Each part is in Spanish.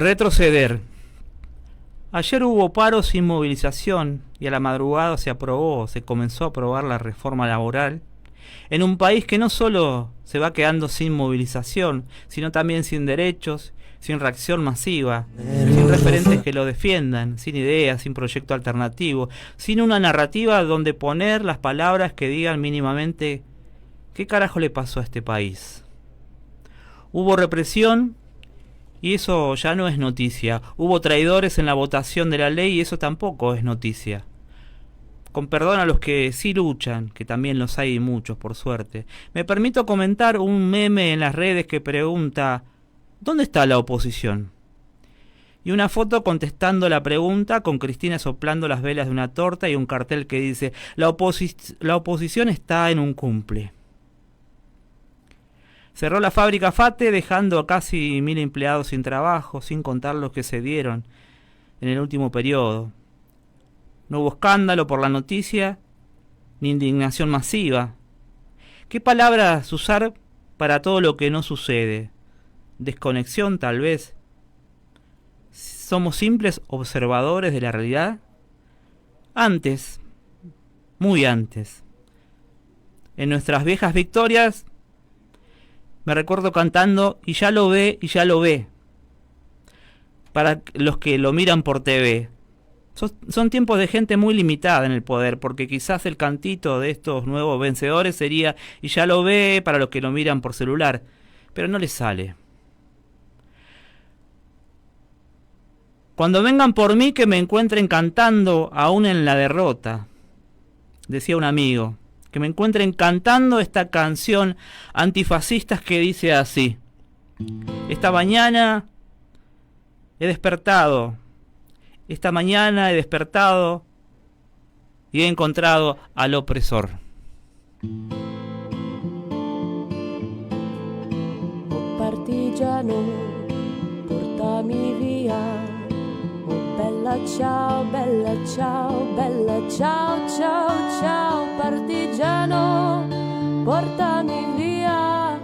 Retroceder. Ayer hubo paro sin movilización y a la madrugada se comenzó a aprobar la reforma laboral en un país que no solo se va quedando sin movilización, sino también sin derechos, sin reacción masiva, sin referentes que lo defiendan, sin ideas, sin proyecto alternativo, sin una narrativa donde poner las palabras que digan mínimamente ¿qué carajo le pasó a este país? Hubo represión y eso ya no es noticia. Hubo traidores en la votación de la ley y eso tampoco es noticia. Con perdón a los que sí luchan, que también los hay muchos, por suerte. Me permito comentar un meme en las redes que pregunta ¿dónde está la oposición? Y una foto contestando la pregunta con Cristina soplando las velas de una torta y un cartel que dice la oposición está en un cumple. Cerró la fábrica FATE dejando a casi 1000 empleados sin trabajo, sin contar los que se dieron en el último periodo. No hubo escándalo por la noticia, ni indignación masiva. ¿Qué palabras usar para todo lo que no sucede? ¿Desconexión tal vez? ¿Somos simples observadores de la realidad? Antes, muy antes, en nuestras viejas victorias, me recuerdo cantando y ya lo ve, para los que lo miran por TV. Son tiempos de gente muy limitada en el poder, porque quizás el cantito de estos nuevos vencedores sería y ya lo ve para los que lo miran por celular, pero no les sale. Cuando vengan por mí que me encuentren cantando aún en la derrota, decía un amigo, que me encuentren cantando esta canción antifascistas que dice así: esta mañana he despertado y he encontrado al opresor. Oh partigiano, portami via. Oh bella ciao, bella ciao, bella ciao, ciao, ciao. Partigiano, portami via.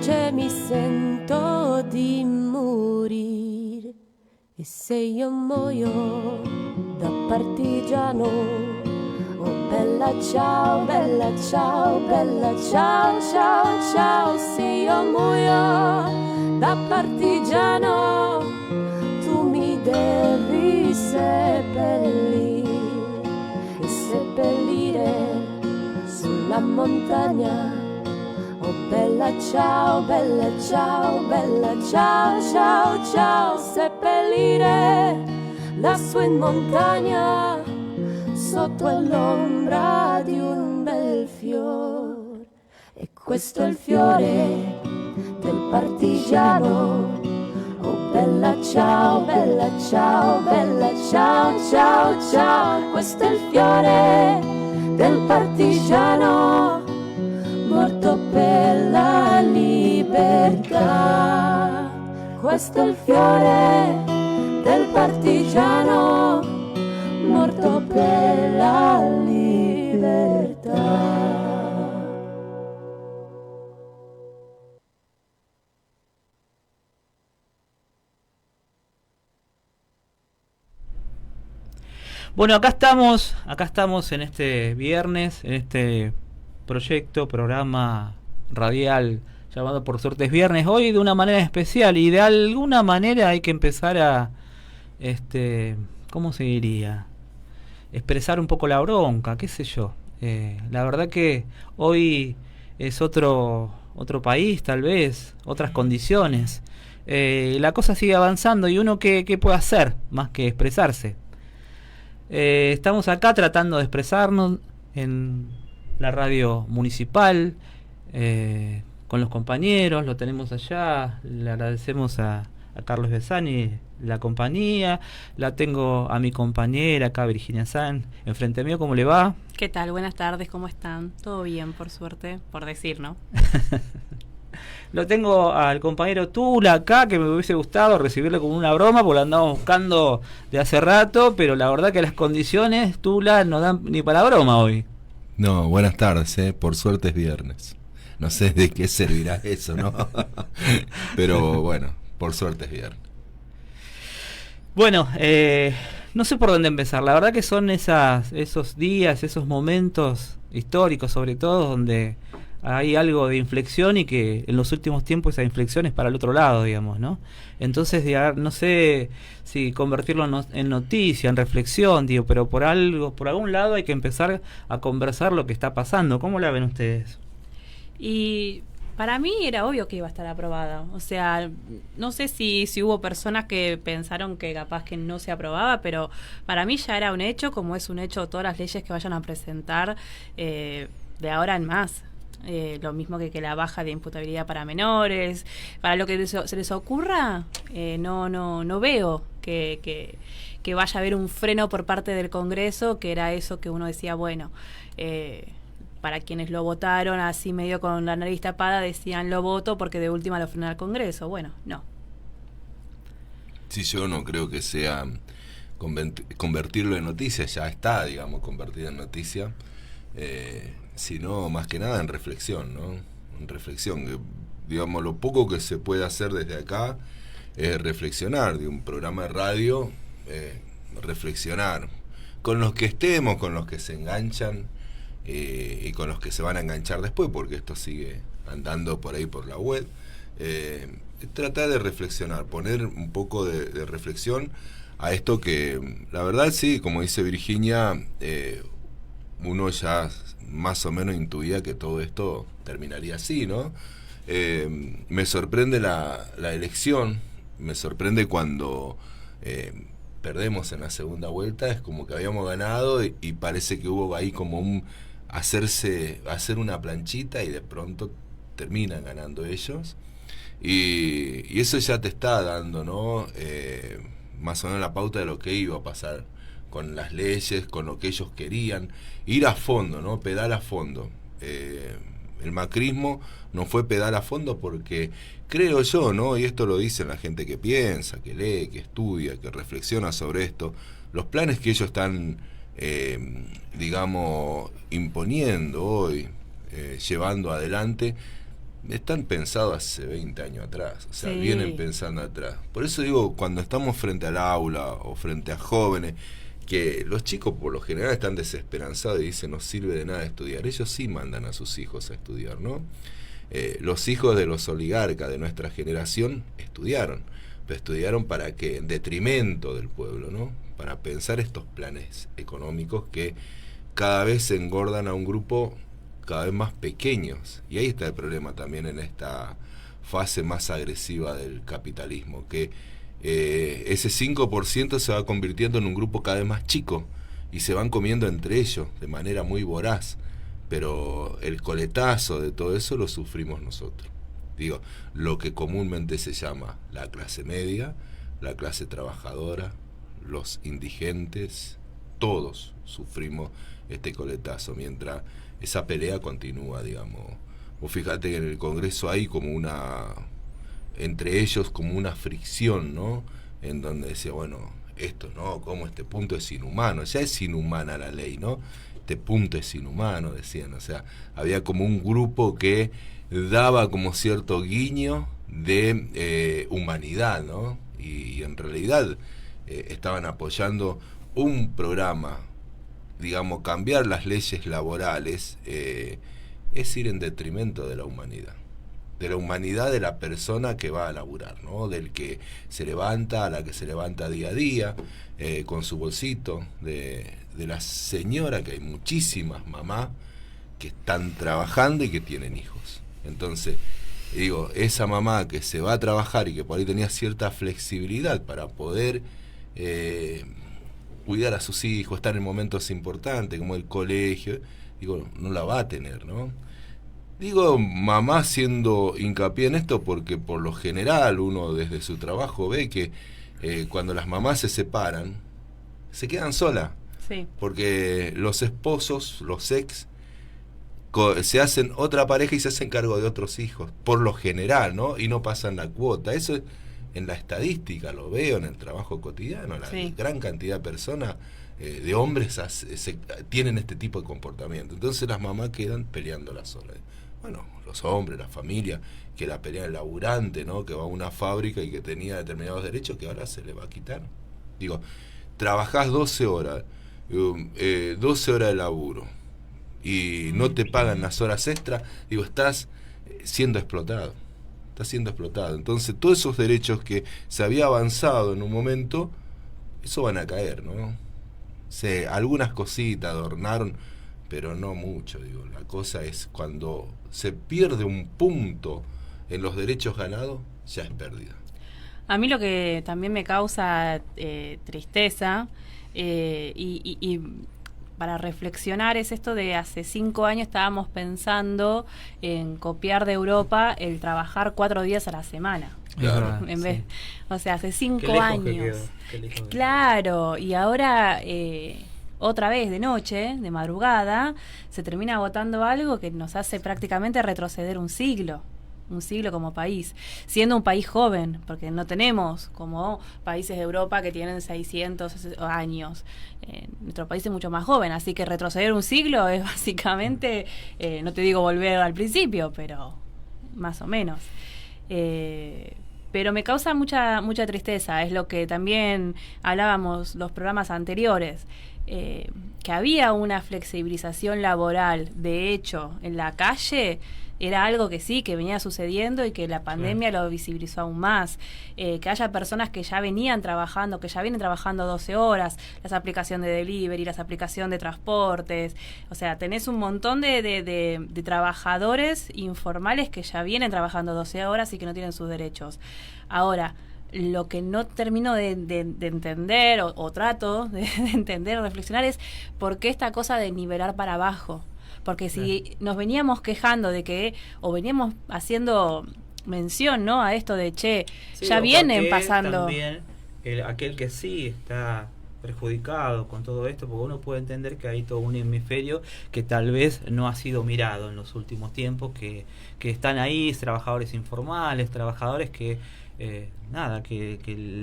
Che mi sento di morire. E se io muoio da partigiano, oh bella ciao, bella ciao, bella ciao, ciao, ciao. Se io muoio da partigiano, tu mi devi seppellire e seppellire sulla montagna. Oh bella ciao, bella ciao, bella ciao, ciao, ciao. Seppellire lassù in montagna sotto l'ombra di un bel fiore. E questo è il fiore del partigiano. Oh bella ciao, bella ciao, bella ciao, ciao, ciao. Questo è il fiore del partigiano morto per la libertà. Questo è il fiore del partigiano morto per la libertà. Bueno, acá estamos en este viernes, en este programa radial llamado Por Suerte es Viernes, hoy de una manera especial y de alguna manera hay que empezar a, ¿cómo se diría? Expresar un poco la bronca, qué sé yo. La verdad que hoy es otro país, tal vez, otras condiciones. La cosa sigue avanzando y uno ¿qué puede hacer más que expresarse? Estamos acá tratando de expresarnos en la radio municipal, con los compañeros, lo tenemos allá, le agradecemos a Carlos Besani la compañía, la tengo a mi compañera acá, Virginia San, enfrente mío. ¿Cómo le va? ¿Qué tal? Buenas tardes, ¿cómo están? Todo bien, por suerte, por decir, ¿no? Lo tengo al compañero Tula acá, que me hubiese gustado recibirle como una broma, porque lo andamos buscando de hace rato, pero la verdad que las condiciones, Tula, no dan ni para broma hoy. No, buenas tardes, por suerte es viernes. No sé de qué servirá eso, ¿no? Pero bueno, por suerte es viernes. Bueno, no sé por dónde empezar. La verdad que son esos días, esos momentos históricos, sobre todo, donde hay algo de inflexión y que en los últimos tiempos esa inflexión es para el otro lado, digamos, ¿no? Entonces, no sé si convertirlo en noticia, en reflexión, digo, pero por algún lado hay que empezar a conversar lo que está pasando. ¿Cómo la ven ustedes? Y para mí era obvio que iba a estar aprobada. O sea, no sé si hubo personas que pensaron que capaz que no se aprobaba, pero para mí ya era un hecho, como es un hecho todas las leyes que vayan a presentar de ahora en más. Lo mismo que la baja de imputabilidad para menores, para lo que se les ocurra, no veo que vaya a haber un freno por parte del Congreso, que era eso que uno decía, bueno, para quienes lo votaron así medio con la nariz tapada, decían lo voto porque de última lo frena el Congreso. Bueno, no. Sí, yo no creo que sea convertirlo en noticia, ya está, digamos, convertido en noticia, sino más que nada en reflexión, ¿no? En reflexión, que, digamos, lo poco que se puede hacer desde acá es reflexionar, de un programa de radio, reflexionar, con los que estemos, con los que se enganchan, y con los que se van a enganchar después, porque esto sigue andando por ahí por la web, tratar de reflexionar, poner un poco de reflexión a esto que, la verdad sí, como dice Virginia, uno ya más o menos intuía que todo esto terminaría así, ¿no? Me sorprende la elección, me sorprende cuando perdemos en la segunda vuelta, es como que habíamos ganado y parece que hubo ahí como hacer una planchita y de pronto terminan ganando ellos, y eso ya te está dando, ¿no? Más o menos la pauta de lo que iba a pasar con las leyes, con lo que ellos querían, ir a fondo, ¿no? Pedal a fondo. El macrismo no fue pedal a fondo porque creo yo, ¿no? Y esto lo dicen la gente que piensa, que lee, que estudia, que reflexiona sobre esto, los planes que ellos están, digamos, imponiendo hoy, llevando adelante, están pensados hace 20 años atrás, o sea, Sí. vienen pensando atrás. Por eso digo, cuando estamos frente al aula o frente a jóvenes, que los chicos por lo general están desesperanzados y dicen no sirve de nada estudiar, ellos sí mandan a sus hijos a estudiar, ¿no? Los hijos de los oligarcas de nuestra generación estudiaron, pero estudiaron para que, en detrimento del pueblo, ¿no? Para pensar estos planes económicos que cada vez se engordan a un grupo cada vez más pequeños, y ahí está el problema también en esta fase más agresiva del capitalismo, que ese 5% se va convirtiendo en un grupo cada vez más chico y se van comiendo entre ellos de manera muy voraz, pero el coletazo de todo eso lo sufrimos nosotros. Digo, lo que comúnmente se llama la clase media, la clase trabajadora, los indigentes, todos sufrimos este coletazo, mientras esa pelea continúa, digamos. Vos fíjate que en el Congreso hay como entre ellos como una fricción, ¿no? En donde decía, bueno, esto, ¿no? Como este punto es inhumano, ya es inhumana la ley, ¿no? Este punto es inhumano, decían, o sea, había como un grupo que daba como cierto guiño de humanidad, ¿no? Y en realidad estaban apoyando un programa, digamos, cambiar las leyes laborales, es ir en detrimento de la humanidad de la persona que va a laburar, ¿no? Del que se levanta, a la que se levanta día a día, con su bolsito, de la señora, que hay muchísimas mamás que están trabajando y que tienen hijos. Entonces, digo, esa mamá que se va a trabajar y que por ahí tenía cierta flexibilidad para poder cuidar a sus hijos, estar en momentos importantes como el colegio, digo, no la va a tener, ¿no? Digo mamá haciendo hincapié en esto porque por lo general uno desde su trabajo ve que cuando las mamás se separan, se quedan solas. Sí. Porque los esposos, los ex, se hacen otra pareja y se hacen cargo de otros hijos, por lo general, ¿no? Y no pasan la cuota. Eso es, en la estadística lo veo, en el trabajo cotidiano, la gran cantidad de personas, de hombres, tienen este tipo de comportamiento. Entonces las mamás quedan peleándolas solas. Bueno, los hombres, la familia, que la pelea el laburante, ¿no? Que va a una fábrica y que tenía determinados derechos que ahora se le va a quitar. Digo, trabajás 12 horas, 12 horas de laburo, y no te pagan las horas extras, digo, estás siendo explotado. Estás siendo explotado. Entonces, todos esos derechos que se había avanzado en un momento, eso van a caer, ¿no? Algunas cositas adornaron, pero no mucho, digo. La cosa es cuando se pierde un punto en los derechos ganados, ya es pérdida. A mí lo que también me causa tristeza y para reflexionar es esto de hace 5 años estábamos pensando en copiar de Europa el trabajar 4 días a la semana. Claro. En vez, o sea, hace 5 Qué lejos que años. quedó, qué lejos que Claro, y ahora otra vez de noche, de madrugada, se termina agotando algo que nos hace prácticamente retroceder un siglo como país, siendo un país joven, porque no tenemos como países de Europa que tienen 600 años. Nuestro país es mucho más joven, así que retroceder un siglo es básicamente, no te digo volver al principio, pero más o menos. Pero me causa mucha tristeza, es lo que también hablábamos los programas anteriores, que había una flexibilización laboral, de hecho, en la calle era algo que sí, que venía sucediendo y que la pandemia lo visibilizó aún más. Que haya personas que ya venían trabajando, que ya vienen trabajando 12 horas, las aplicaciones de delivery, las aplicaciones de transportes. O sea, tenés un montón de trabajadores informales que ya vienen trabajando 12 horas y que no tienen sus derechos. Ahora, lo que no termino de entender o trato de entender o reflexionar es por qué esta cosa de nivelar para abajo. Porque si nos veníamos quejando de que, o veníamos haciendo mención, ¿no?, a esto de, sí, ya vienen porque pasando... También aquel que sí está perjudicado con todo esto, porque uno puede entender que hay todo un hemisferio que tal vez no ha sido mirado en los últimos tiempos, que están ahí, trabajadores informales, trabajadores que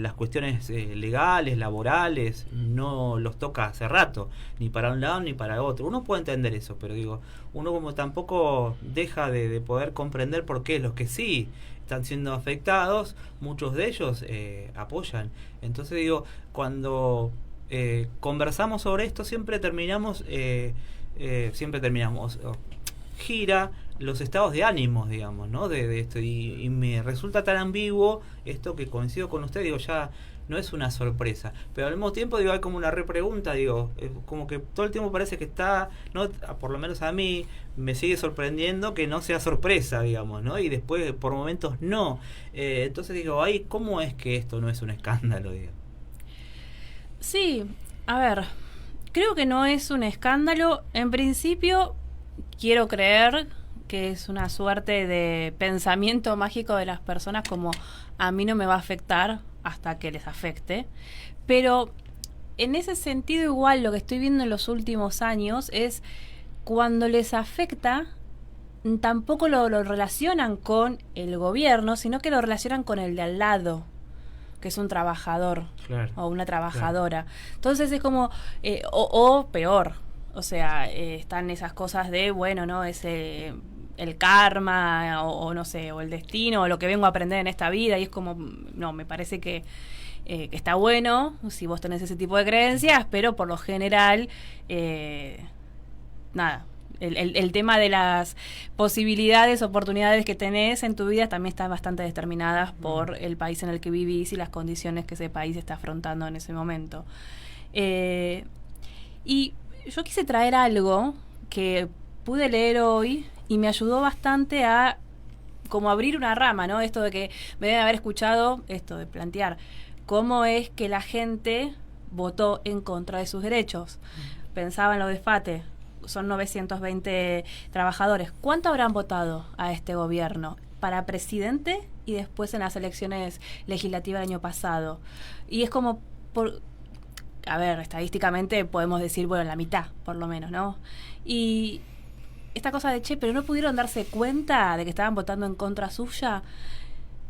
las cuestiones legales, laborales, no los toca hace rato, ni para un lado ni para otro. Uno puede entender eso, pero digo, uno como tampoco deja de poder comprender por qué los que sí están siendo afectados, muchos de ellos apoyan. Entonces digo, cuando conversamos sobre esto, siempre terminamos gira los estados de ánimos, digamos, ¿no? De esto, y me resulta tan ambiguo esto, que coincido con usted, digo, ya no es una sorpresa, pero al mismo tiempo, digo, hay como una repregunta, digo, como que todo el tiempo parece que está, no, por lo menos a mí me sigue sorprendiendo que no sea sorpresa, digamos, ¿no? Y después por momentos no. Entonces digo, ay, ¿cómo es que esto no es un escándalo, digo? Sí, a ver, creo que no es un escándalo. En principio, quiero creer que es una suerte de pensamiento mágico de las personas, como a mí no me va a afectar hasta que les afecte. Pero en ese sentido, igual lo que estoy viendo en los últimos años es cuando les afecta, tampoco lo relacionan con el gobierno, sino que lo relacionan con el de al lado, que es un trabajador, claro, o una trabajadora. Claro. Entonces es como, o peor, o sea, están esas cosas de, bueno, ¿no? Ese el karma, o no sé, o el destino, o lo que vengo a aprender en esta vida, y es como, no, me parece que está bueno si vos tenés ese tipo de creencias, pero por lo general, nada. El tema de las posibilidades, oportunidades que tenés en tu vida también están bastante determinadas por el país en el que vivís y las condiciones que ese país está afrontando en ese momento. Y yo quise traer algo que pude leer hoy y me ayudó bastante a como abrir una rama, ¿no? Esto de que me deben haber escuchado, esto de plantear cómo es que la gente votó en contra de sus derechos. Pensaba en lo de FATE. Son 920 trabajadores. ¿Cuánto habrán votado a este gobierno? Para presidente y después en las elecciones legislativas del año pasado. Y es como, a ver, estadísticamente podemos decir, bueno, la mitad, por lo menos, ¿no? Y esta cosa de, pero no pudieron darse cuenta de que estaban votando en contra suya.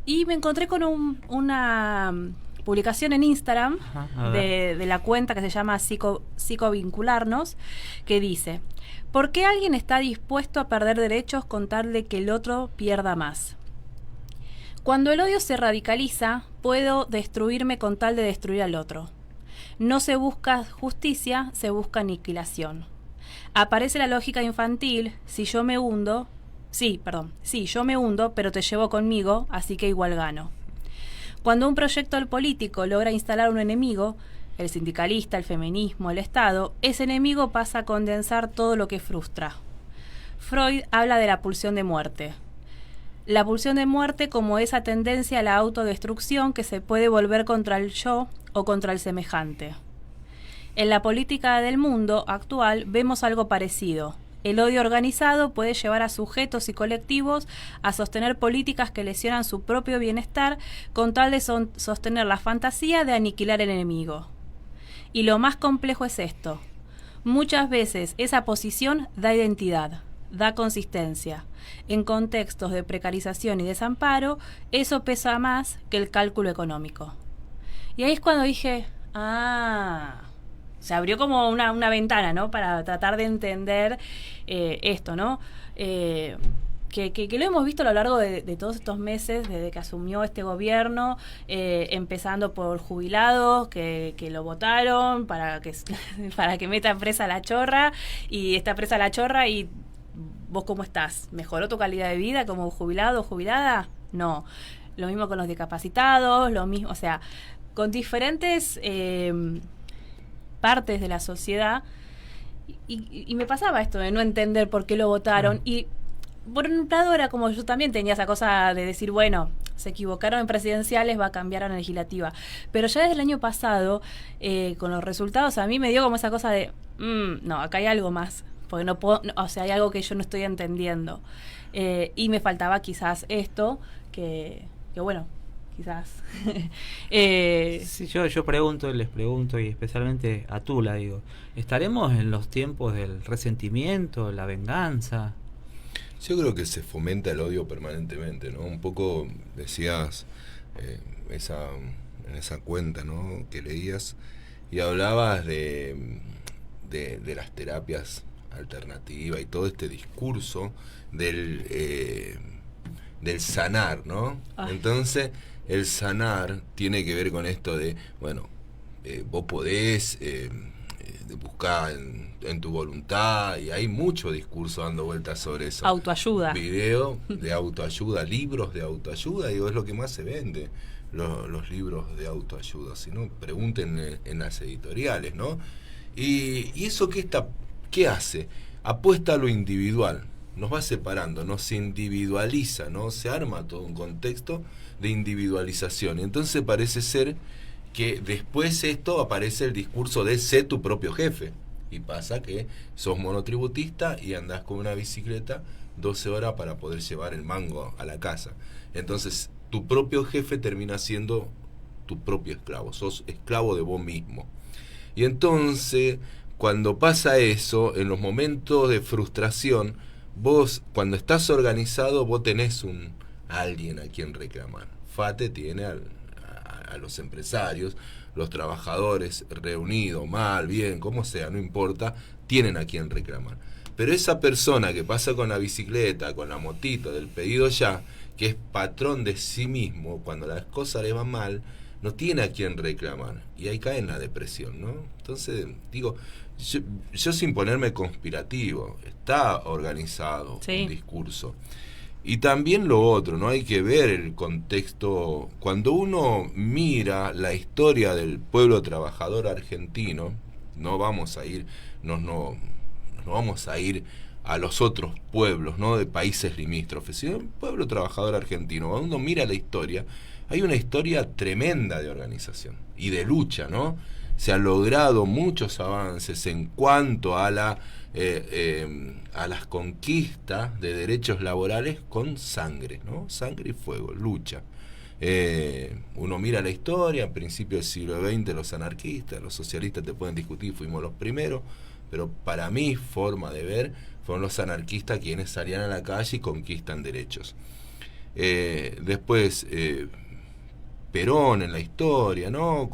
Y me encontré con una publicación en Instagram de la cuenta que se llama Psicovincularnos, que dice: ¿por qué alguien está dispuesto a perder derechos con tal de que el otro pierda más? Cuando el odio se radicaliza, puedo destruirme con tal de destruir al otro. No se busca justicia, se busca aniquilación. Aparece la lógica infantil, si yo me hundo, pero te llevo conmigo, así que igual gano. Cuando un proyecto político logra instalar un enemigo, el sindicalista, el feminismo, el Estado, ese enemigo pasa a condensar todo lo que frustra. Freud habla de la pulsión de muerte. La pulsión de muerte como esa tendencia a la autodestrucción que se puede volver contra el yo o contra el semejante. En la política del mundo actual vemos algo parecido. El odio organizado puede llevar a sujetos y colectivos a sostener políticas que lesionan su propio bienestar con tal de sostener la fantasía de aniquilar el enemigo. Y lo más complejo es esto. Muchas veces esa posición da identidad, da consistencia. En contextos de precarización y desamparo, eso pesa más que el cálculo económico. Y ahí es cuando dije, se abrió como una ventana, ¿no? Para tratar de entender esto, ¿no? Que lo hemos visto a lo largo de todos estos meses, desde que asumió este gobierno, empezando por jubilados que lo votaron para que meta presa a la chorra, y está presa la chorra, y ¿vos cómo estás? ¿Mejoró tu calidad de vida como jubilado o jubilada? No. Lo mismo con los discapacitados, lo mismo, o sea, con diferentes partes de la sociedad, y me pasaba esto de no entender por qué lo votaron, y por un lado era como yo también tenía esa cosa de decir, bueno, se equivocaron en presidenciales, va a cambiar a la legislativa. Pero ya desde el año pasado, con los resultados, a mí me dio como esa cosa de, no, acá hay algo más, porque no puedo, o sea, hay algo que yo no estoy entendiendo. Y me faltaba quizás esto, que bueno, quizás. Sí, yo les pregunto, y especialmente a Tula, digo, ¿estaremos en los tiempos del resentimiento, la venganza? Yo creo que se fomenta el odio permanentemente, ¿no? Un poco decías en esa cuenta, ¿no?, que leías, y hablabas de las terapias alternativas y todo este discurso del sanar, ¿no? Ay. Entonces, el sanar tiene que ver con esto de, bueno, vos podés buscar en tu voluntad, y hay mucho discurso dando vueltas sobre eso. Autoayuda. Video de autoayuda, libros de autoayuda, digo, es lo que más se vende, los libros de autoayuda. Si no, pregunten en las editoriales, ¿no? Y eso ¿qué hace? Apuesta a lo individual, nos va separando, nos individualiza, ¿no? Se arma todo un contexto de individualización, y entonces parece ser que después esto aparece el discurso de sé tu propio jefe, y pasa que sos monotributista y andás con una bicicleta 12 horas para poder llevar el mango a la casa. Entonces tu propio jefe termina siendo tu propio esclavo, sos esclavo de vos mismo. Y entonces cuando pasa eso, en los momentos de frustración, vos, cuando estás organizado, vos tenés a alguien a quien reclamar. FATE tiene a los empresarios, los trabajadores reunidos, mal, bien, como sea, no importa, tienen a quien reclamar. Pero esa persona que pasa con la bicicleta, con la motito del pedido ya, que es patrón de sí mismo, cuando las cosas le van mal, no tiene a quien reclamar, y ahí cae en la depresión, ¿no? Entonces, digo, yo sin ponerme conspirativo, está organizado, sí, un discurso. Y también lo otro, ¿no? Hay que ver el contexto. Cuando uno mira la historia del pueblo trabajador argentino, no vamos a ir a los otros pueblos, ¿no?, de países limítrofes, sino el pueblo trabajador argentino. Cuando uno mira la historia, hay una historia tremenda de organización y de lucha, ¿no? Se han logrado muchos avances en cuanto a las conquistas de derechos laborales con sangre, ¿no? Sangre y fuego, lucha. Uno mira la historia, a principios del siglo XX, los anarquistas, los socialistas te pueden discutir, fuimos los primeros, pero para mi forma de ver, fueron los anarquistas quienes salían a la calle y conquistan derechos. Después, Perón en la historia, ¿no?,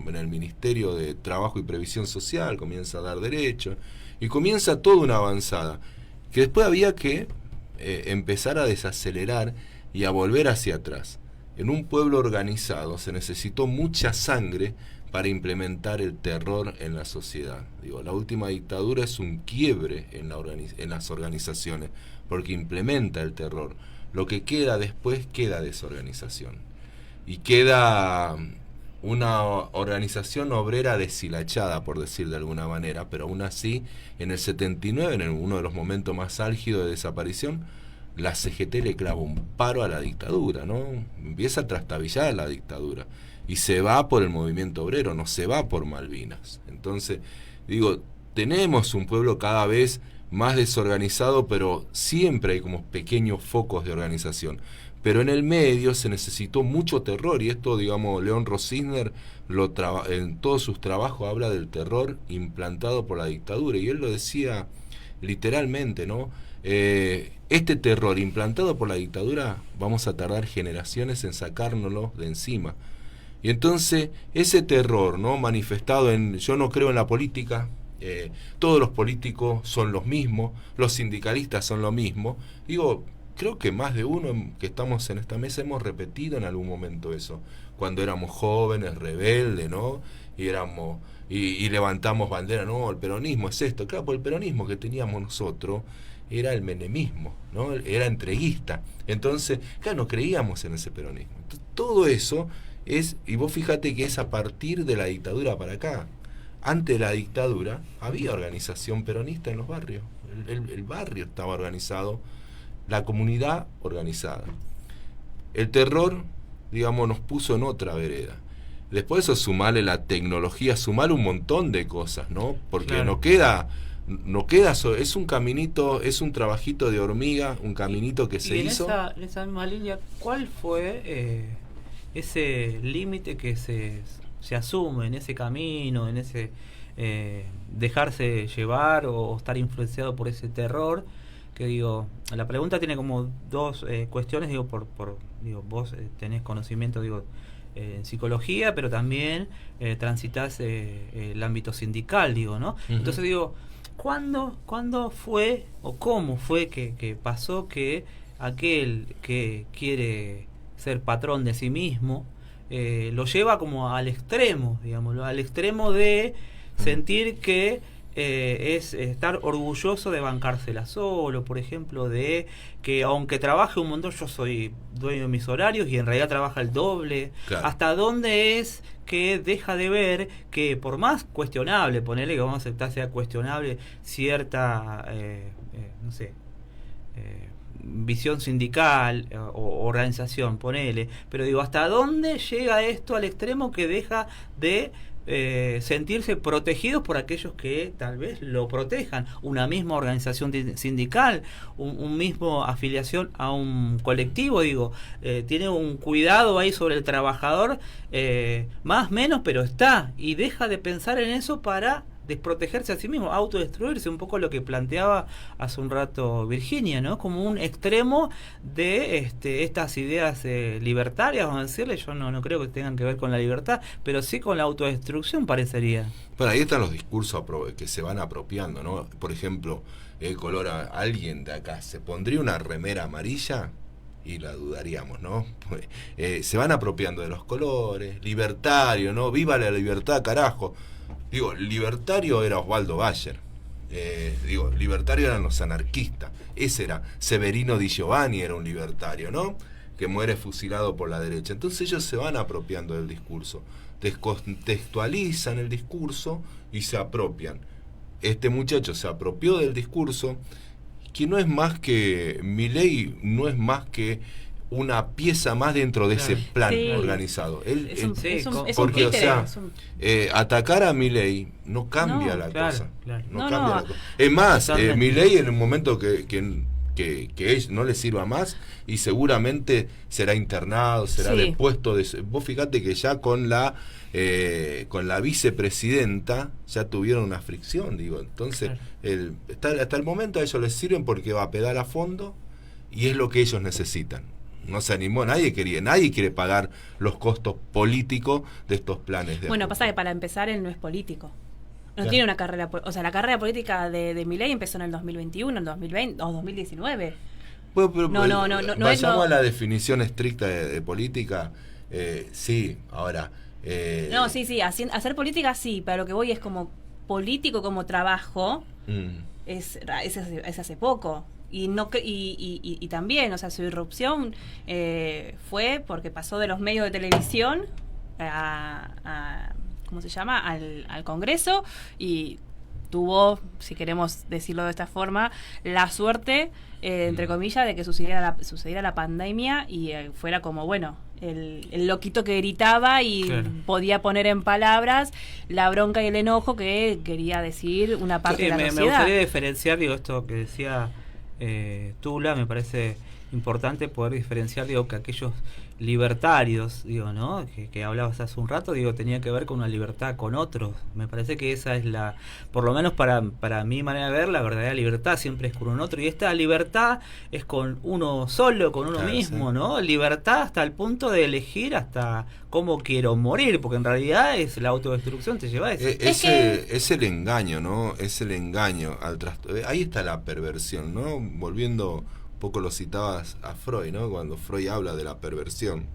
en el Ministerio de Trabajo y Previsión Social comienza a dar derechos, y comienza toda una avanzada, que después había que empezar a desacelerar y a volver hacia atrás. En un pueblo organizado se necesitó mucha sangre para implementar el terror en la sociedad. Digo, la última dictadura es un quiebre en las organizaciones, porque implementa el terror. Lo que queda después queda desorganización. Y queda una organización obrera deshilachada, por decir de alguna manera, pero aún así, en el 79, en uno de los momentos más álgidos de desaparición, la CGT le clava un paro a la dictadura, ¿no? Empieza a trastabillar la dictadura. Y se va por el movimiento obrero, no se va por Malvinas. Entonces, digo, tenemos un pueblo cada vez más desorganizado, pero siempre hay como pequeños focos de organización. Pero en el medio se necesitó mucho terror, y esto, digamos, León Rosisner en todos sus trabajos habla del terror implantado por la dictadura, y él lo decía literalmente, ¿no? Este terror implantado por la dictadura vamos a tardar generaciones en sacárnoslo de encima. Y entonces ese terror, ¿no?, manifestado en yo no creo en la política, todos los políticos son los mismos, los sindicalistas son lo mismo. Digo, creo que más de uno que estamos en esta mesa hemos repetido en algún momento eso, cuando éramos jóvenes, rebeldes, ¿no? Y levantamos bandera, no, el peronismo es esto. Claro, pues el peronismo que teníamos nosotros era el menemismo, ¿no? Era entreguista. Entonces, claro, no creíamos en ese peronismo. Entonces, todo eso es, y vos fíjate que es a partir de la dictadura para acá. Antes de la dictadura había organización peronista en los barrios. El barrio estaba organizado, la comunidad organizada. El terror, digamos, nos puso en otra vereda. Después eso sumarle la tecnología, sumarle un montón de cosas, ¿no? Porque claro, no queda, es un caminito, es un trabajito de hormiga, un caminito que se hizo. En esa misma línea, ¿cuál fue ese límite que se asume en ese camino, en ese dejarse llevar o estar influenciado por ese terror? Que digo, la pregunta tiene como dos cuestiones, digo, digo, vos tenés conocimiento, digo, en psicología, pero también transitas el ámbito sindical, digo, ¿no? Uh-huh. Entonces digo, ¿cuándo fue o cómo fue que pasó que aquel que quiere ser patrón de sí mismo lo lleva como al extremo, digámoslo, al extremo de sentir que es estar orgulloso de bancársela solo, por ejemplo, de que aunque trabaje un montón, yo soy dueño de mis horarios y en realidad trabaja el doble? Claro. ¿Hasta dónde es que deja de ver que, por más cuestionable, ponerle que vamos a aceptar sea cuestionable cierta no sé, visión sindical o organización, ponele, pero digo, ¿hasta dónde llega esto al extremo que deja de sentirse protegidos por aquellos que tal vez lo protejan? Una misma organización sindical, un mismo afiliación a un colectivo, digo, tiene un cuidado ahí sobre el trabajador, más menos, pero está, y deja de pensar en eso para desprotegerse a sí mismo, autodestruirse, un poco lo que planteaba hace un rato Virginia, ¿no? Como un extremo de estas ideas libertarias, vamos a decirle. Yo no creo que tengan que ver con la libertad, pero sí con la autodestrucción, parecería. Bueno, ahí están los discursos que se van apropiando, ¿no? Por ejemplo, el color, alguien de acá se pondría una remera amarilla y la dudaríamos, ¿no? Se van apropiando de los colores, libertario, ¿no? ¡Viva la libertad, carajo! Digo, libertario era Osvaldo Bayer. Libertario eran los anarquistas. Ese era Severino Di Giovanni, era un libertario, ¿no? Que muere fusilado por la derecha. Entonces ellos se van apropiando del discurso. Descontextualizan el discurso y se apropian. Este muchacho se apropió del discurso, que no es más que, Milei no es más que una pieza más dentro de ese plan organizado. Porque, o sea, atacar a Milei no cambia la cosa. Claro. No cambia la cosa. Es más, Milei en el momento que no le sirva más, y seguramente será internado, será depuesto. Vos fíjate que ya con la vicepresidenta ya tuvieron una fricción, digo. Entonces, hasta el momento a ellos les sirven porque va a pedar a fondo y es lo que ellos necesitan. No se animó, nadie quiere pagar los costos políticos de estos planes. Bueno, pasa que para empezar él no es político. No tiene una carrera, o sea, la carrera política de Milei empezó en el 2021, en 2020 o 2019. Bueno, pero vayamos a la definición estricta de política. Sí, ahora, No, sí, hacer política sí, pero lo que voy es como político, como trabajo, es hace poco. Y no y también, o sea, su irrupción fue porque pasó de los medios de televisión a ¿cómo se llama? Al Congreso, y tuvo, si queremos decirlo de esta forma, la suerte, entre comillas, de que sucediera la pandemia y fuera como, bueno, el loquito que gritaba y claro, podía poner en palabras la bronca y el enojo que quería decir una parte de la sociedad. Me gustaría diferenciar, digo, esto que decía Tula, me parece importante poder diferenciar, digo, que aquellos libertarios, digo, ¿no? Que hablabas hace un rato, digo, tenía que ver con una libertad con otros. Me parece que esa es la, por lo menos para mi manera de ver, la verdadera libertad siempre es con un otro, y esta libertad es con uno solo, con uno mismo, sí, ¿no? Libertad hasta el punto de elegir hasta cómo quiero morir, porque en realidad es la autodestrucción, te lleva a eso. Es el engaño, ¿no? Es el engaño al ahí está la perversión, ¿no? Volviendo, poco lo citabas a Freud, ¿no? Cuando Freud habla de la perversión.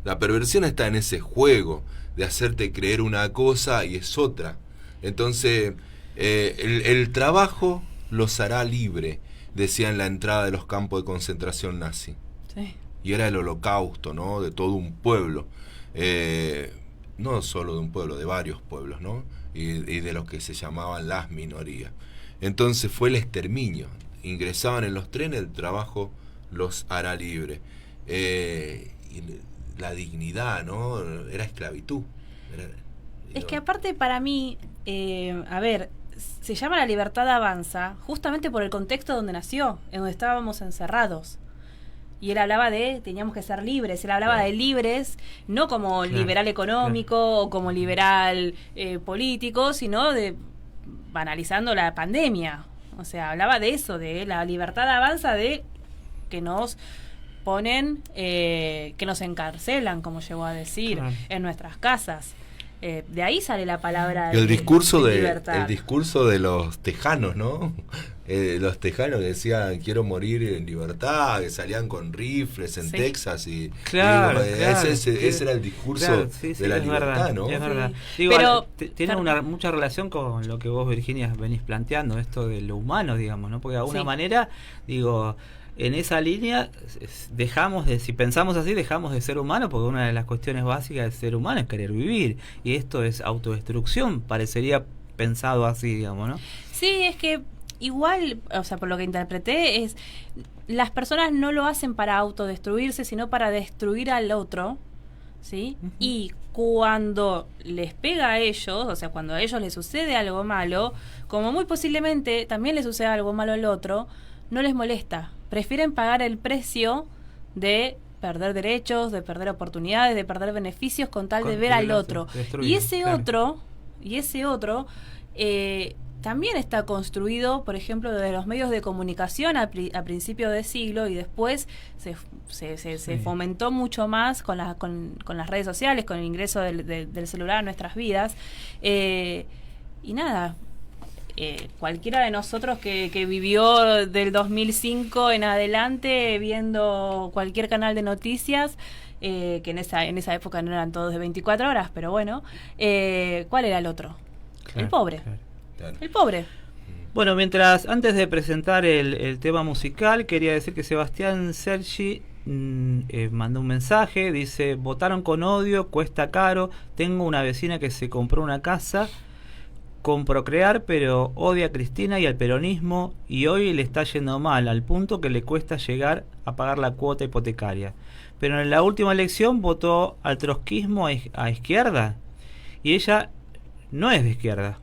La perversión está en ese juego de hacerte creer una cosa y es otra. Entonces, el trabajo los hará libre, decía en la entrada de los campos de concentración nazi. Sí. Y era el holocausto, ¿no? De todo un pueblo. No solo de un pueblo, de varios pueblos, ¿no? Y de los que se llamaban las minorías. Entonces fue el exterminio. Ingresaban en los trenes, el trabajo los hará libre. Y la dignidad, ¿no? Era esclavitud. Es que aparte para mí, a ver, se llama La Libertad Avanza justamente por el contexto donde nació, en donde estábamos encerrados. Y él hablaba de, teníamos que ser libres, él hablaba de libres, no como liberal económico o como liberal político, sino de banalizando la pandemia. O sea, hablaba de eso, de la libertad avanza, de que nos ponen, que nos encarcelan, como llegó a decir, en nuestras casas. De ahí sale la palabra el discurso de libertad. El discurso de los tejanos, ¿no? Los tejanos que decían quiero morir en libertad, que salían con rifles en Texas y ese era el discurso de la libertad, verdad, ¿no? Es verdad. Sí. Digo, pero tiene mucha relación con lo que vos, Virginia, venís planteando, esto de lo humano, digamos, ¿no? Porque de alguna manera, digo, en esa línea si pensamos así, dejamos de ser humanos, porque una de las cuestiones básicas del ser humano es querer vivir, y esto es autodestrucción, parecería pensado así, digamos, ¿no? Sí, es que igual, o sea, por lo que interpreté, es las personas no lo hacen para autodestruirse, sino para destruir al otro, ¿sí? Uh-huh. Y cuando les pega a ellos, o sea, cuando a ellos les sucede algo malo, como muy posiblemente también les suceda algo malo al otro, no les molesta. Prefieren pagar el precio de perder derechos, de perder oportunidades, de perder beneficios con tal de ver al otro. Y ese otro también está construido, por ejemplo, desde los medios de comunicación a principios de siglo, y después se fomentó mucho más con las redes sociales, con el ingreso del celular a nuestras vidas. Y nada, cualquiera de nosotros que vivió del 2005 en adelante viendo cualquier canal de noticias, que en esa época no eran todos de 24 horas, pero bueno, ¿cuál era el otro? Claro, el pobre. Claro. El pobre. Bueno, antes de presentar el tema musical, quería decir que Sebastián Sergi mandó un mensaje, dice: votaron con odio, cuesta caro, tengo una vecina que se compró una casa con Procrear, pero odia a Cristina y al peronismo, y hoy le está yendo mal, al punto que le cuesta llegar a pagar la cuota hipotecaria. Pero en la última elección votó al trotskismo a izquierda, y ella no es de izquierda.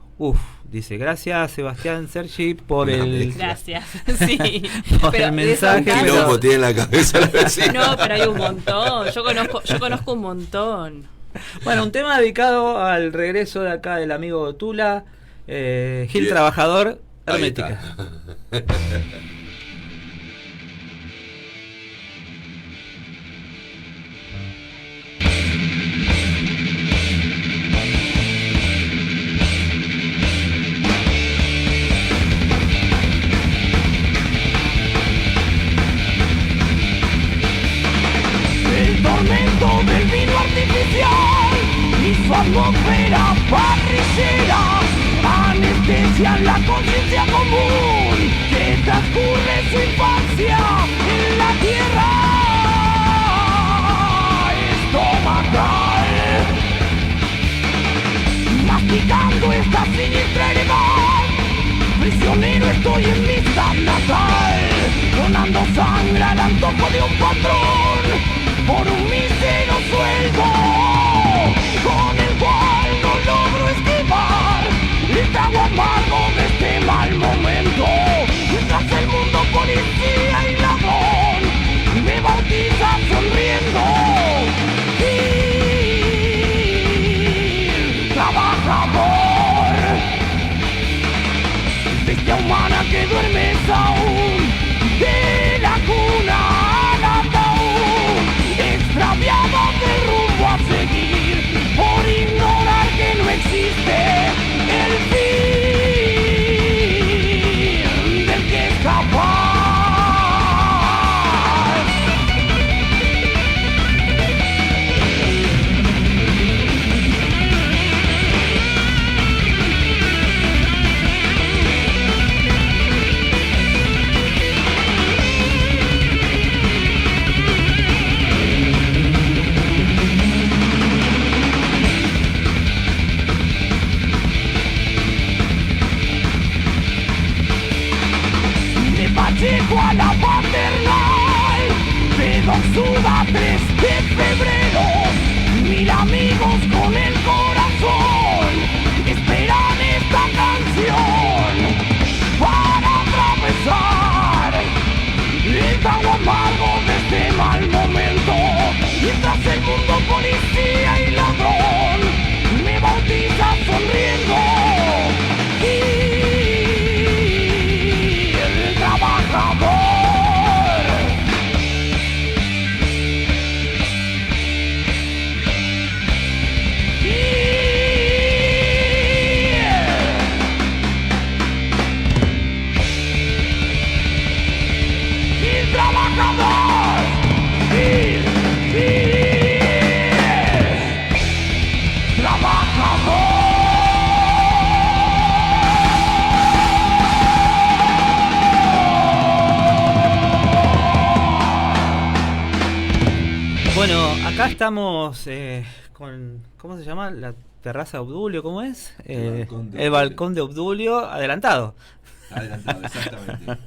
Dice, gracias Sebastián Sergi por el... Gracias, sí. Por el mensaje. ¿Qué loco tiene en la cabeza la vecina? No, pero hay un montón, yo conozco un montón. Bueno, un tema dedicado al regreso de acá del amigo Tula, Gil Bien. Trabajador, Hermética. El tormento del vino artificial su atmósfera parrillera anestesian la conciencia común que transcurre su infancia en la tierra estomacal, masticando esta siniestra heredad. Prisionero estoy en mi sal natal, donando sangre al antojo de un patrón por un mísero sueldo, con el cual no logro esquivar el trago amargo de este mal momento. Mientras el mundo policía y ladrón me bautiza sonriendo. Y trabajador, bestia humana que duermes aún, de la cuna al ataúd, extraviado del rumbo a seguir, por ignorar que no existe el fin del que es capaz. Pacheco a la paternal, de Doxuda 3 de febrero, 1000 amigos con el corazón esperan esta canción para atravesar el trago amargo de este mal momento. Mientras el mundo policía y ladrón me bautiza sonriendo. Bueno, acá estamos con, ¿cómo se llama? La terraza de Obdulio, ¿cómo es? El balcón de Obdulio, adelantado. Adelantado, exactamente.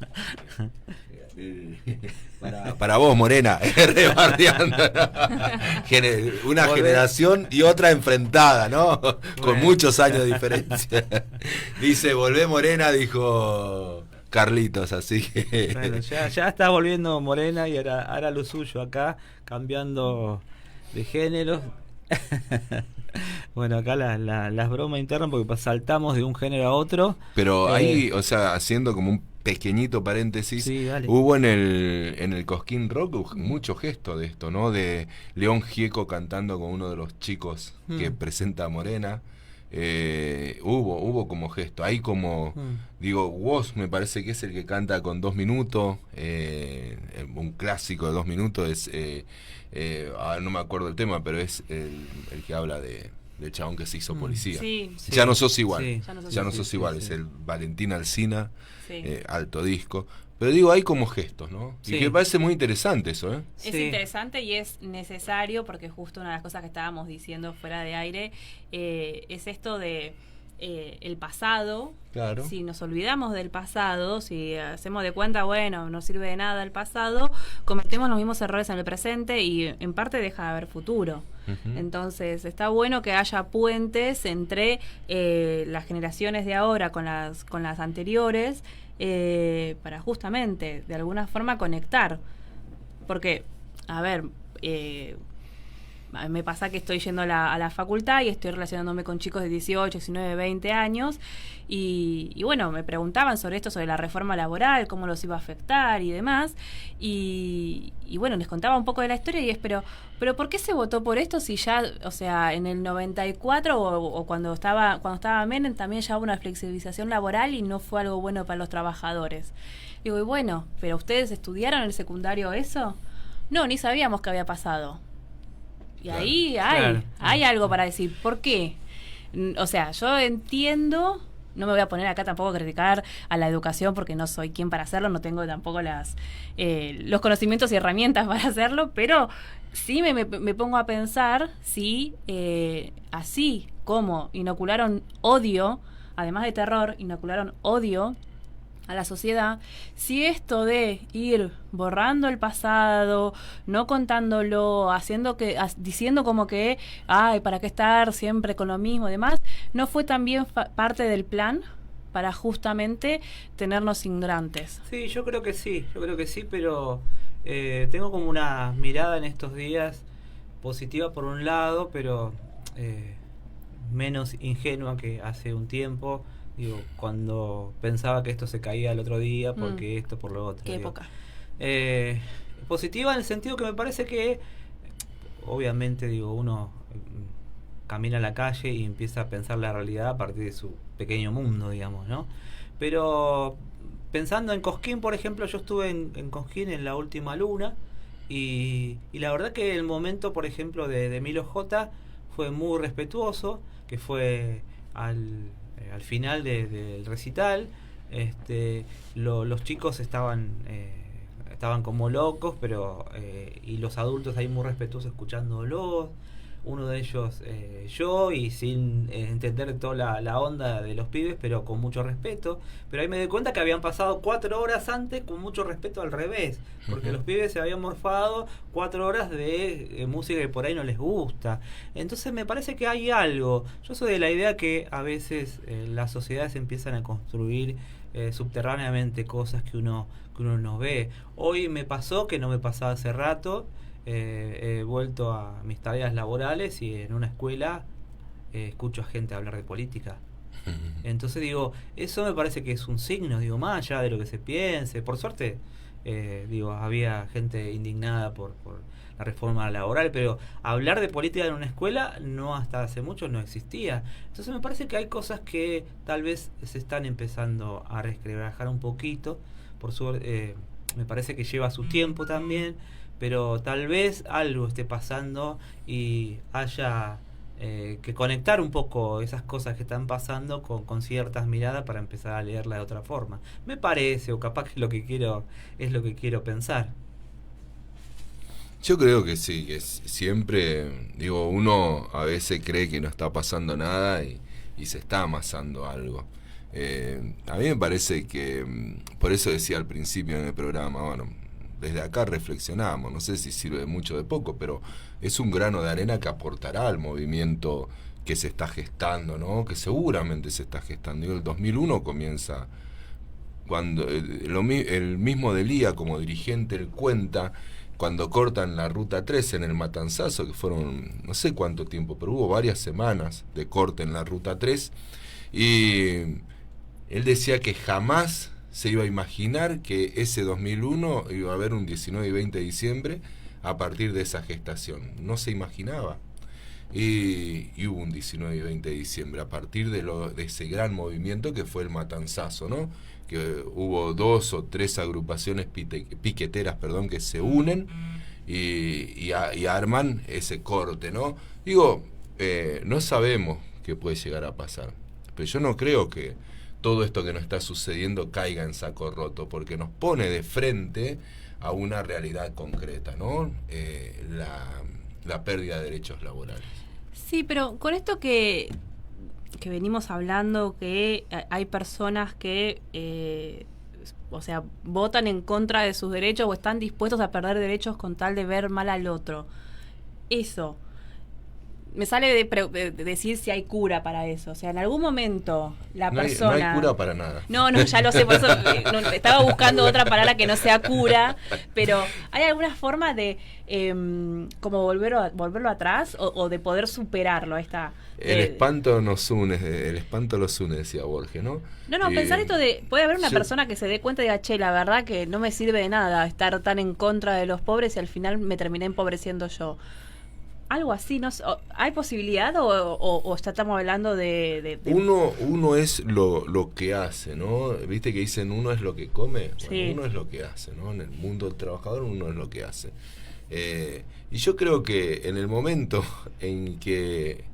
Para vos, Morena, rebardeando. Una generación y otra enfrentada, ¿no? Con muchos años de diferencia. Dice, volvé Morena, dijo Carlitos, así que... Bueno, ya está volviendo Morena y hará lo suyo acá, cambiando de género. Bueno, acá las bromas internas porque saltamos de un género a otro. Pero ahí, o sea, haciendo como un pequeñito paréntesis, sí, hubo en el Cosquín Rock mucho gesto de esto, ¿no? De León Gieco cantando con uno de los chicos que presenta a Morena. Hubo como gesto. Ahí como, digo, Woz me parece que es el que canta con 2 minutos, un clásico de 2 minutos, es, no me acuerdo el tema, pero es el que habla del chabón que se hizo policía. Sí. Ya no sos igual, Sí. ya no sos igual, es el Valentín Alsina, Sí. alto disco. Pero digo, hay como gestos, ¿no? Sí. Y que me parece muy interesante eso, ¿eh? Es interesante y es necesario porque justo una de las cosas que estábamos diciendo fuera de aire es esto de el pasado. Claro. Si nos olvidamos del pasado, si hacemos de cuenta, bueno, no sirve de nada el pasado, cometemos los mismos errores en el presente y en parte deja de haber futuro. Entonces está bueno que haya puentes entre las generaciones de ahora con las anteriores, para justamente de alguna forma conectar, porque a ver, me pasa que estoy yendo a la facultad y estoy relacionándome con chicos de 18, 19, 20 años y bueno, me preguntaban sobre esto, sobre la reforma laboral, cómo los iba a afectar y demás, y bueno, les contaba un poco de la historia y es, pero ¿por qué se votó por esto si ya, o sea, en el 94 o cuando estaba Menem también ya hubo una flexibilización laboral y no fue algo bueno para los trabajadores? Digo, y bueno, ¿pero ustedes estudiaron en el secundario eso? No, ni sabíamos que había pasado. Y Claro. ahí Claro. hay algo para decir. ¿Por qué? O sea, yo entiendo, no me voy a poner acá tampoco a criticar a la educación porque no soy quien para hacerlo, no tengo tampoco los conocimientos y herramientas para hacerlo, pero sí me pongo a pensar si así como inocularon odio, además de terror, inocularon odio a la sociedad, si esto de ir borrando el pasado, no contándolo, diciendo como que, ay, ¿para qué estar siempre con lo mismo y demás? ¿No fue también parte del plan para justamente tenernos ignorantes? Sí, yo creo que sí, pero tengo como una mirada en estos días positiva por un lado, pero menos ingenua que hace un tiempo. Digo, cuando pensaba que esto se caía el otro día, porque esto, por lo otro. Qué digo. época. Positiva en el sentido que me parece que, obviamente, digo, uno camina a la calle y empieza a pensar la realidad a partir de su pequeño mundo, digamos, ¿no? Pero pensando en Cosquín, por ejemplo, yo estuve en Cosquín en la última luna y la verdad que el momento, por ejemplo, de Milo J fue muy respetuoso, que fue al final del recital. Los chicos estaban como locos, pero y los adultos ahí muy respetuosos escuchándolos. Uno de ellos yo, y sin entender toda la onda de los pibes, pero con mucho respeto. Pero ahí me di cuenta que habían pasado 4 horas antes con mucho respeto al revés, porque los pibes se habían morfado 4 horas de música que por ahí no les gusta. Entonces me parece que hay algo. Yo soy de la idea que a veces las sociedades empiezan a construir subterráneamente cosas que uno no ve. Hoy me pasó, que no me pasaba hace rato. He vuelto a mis tareas laborales y en una escuela escucho a gente hablar de política. Entonces digo, eso me parece que es un signo, digo, más allá de lo que se piense. Por suerte, digo, había gente indignada por la reforma laboral, pero hablar de política en una escuela no, hasta hace mucho no existía. Entonces me parece que hay cosas que tal vez se están empezando a resquebrajar un poquito. Por suerte, me parece que lleva su tiempo también, pero tal vez algo esté pasando y haya que conectar un poco esas cosas que están pasando con ciertas miradas para empezar a leerla de otra forma. Me parece, o capaz que es lo que quiero pensar. Yo creo que sí, que siempre, digo, uno a veces cree que no está pasando nada y se está amasando algo. A mí me parece que, por eso decía al principio en el programa, bueno, desde acá reflexionamos, no sé si sirve de mucho o de poco, pero es un grano de arena que aportará al movimiento que se está gestando, ¿no? Que seguramente se está gestando. Digo, el 2001 comienza cuando el mismo Delía como dirigente él cuenta cuando cortan la ruta 3 en el Matanzazo, que fueron no sé cuánto tiempo, pero hubo varias semanas de corte en la ruta 3, y él decía que jamás se iba a imaginar que ese 2001 iba a haber un 19 y 20 de diciembre a partir de esa gestación. No se imaginaba. Y hubo un 19 y 20 de diciembre a partir de ese gran movimiento que fue el Matanzazo, ¿no? Que hubo 2 o 3 agrupaciones piqueteras, que se unen y arman ese corte, ¿no? Digo, no sabemos qué puede llegar a pasar, pero yo no creo que todo esto que nos está sucediendo caiga en saco roto, porque nos pone de frente a una realidad concreta, ¿no? La pérdida de derechos laborales. Sí, pero con esto que venimos hablando, que hay personas que, o sea, votan en contra de sus derechos o están dispuestos a perder derechos con tal de ver mal al otro. Eso. Me sale de decir si hay cura para eso. O sea, en algún momento la persona... No hay cura para nada. No, ya lo sé, por eso estaba buscando otra palabra que no sea cura, pero ¿hay alguna forma de como volverlo atrás o de poder superarlo? Ahí está. El espanto nos une, el espanto los une, decía Borges, ¿no? No, pensar esto de... Puede haber una persona que se dé cuenta y diga, che, la verdad que no me sirve de nada estar tan en contra de los pobres y al final me terminé empobreciendo yo. Algo así, ¿no? ¿Hay posibilidad o estamos hablando de... Uno es lo que hace, ¿no? Viste que dicen uno es lo que come, Sí. bueno, uno es lo que hace, ¿no? En el mundo del trabajador uno es lo que hace. Y yo creo que en el momento en que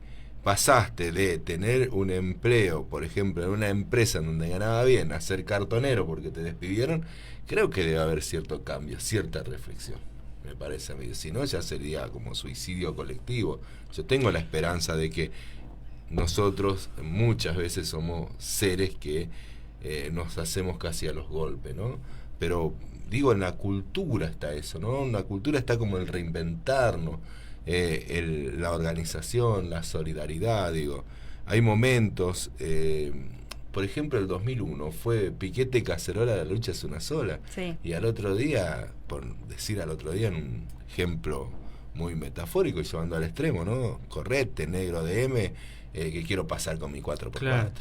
pasaste de tener un empleo, por ejemplo, en una empresa en donde ganaba bien, a ser cartonero porque te despidieron, creo que debe haber cierto cambio, cierta reflexión, me parece a mí. Si no, ya sería como suicidio colectivo. Yo tengo la esperanza de que nosotros muchas veces somos seres que nos hacemos casi a los golpes, ¿no? Pero digo, en la cultura está eso, ¿no? En la cultura está como el reinventarnos, la organización, la solidaridad, digo. Hay momentos, por ejemplo, el 2001 fue piquete cacerola, la lucha es una sola. Sí. Y al otro día, por decir al otro día, en un ejemplo muy metafórico y llevando al extremo, ¿no? Correte, negro de M, que quiero pasar con mi 4x4. Claro.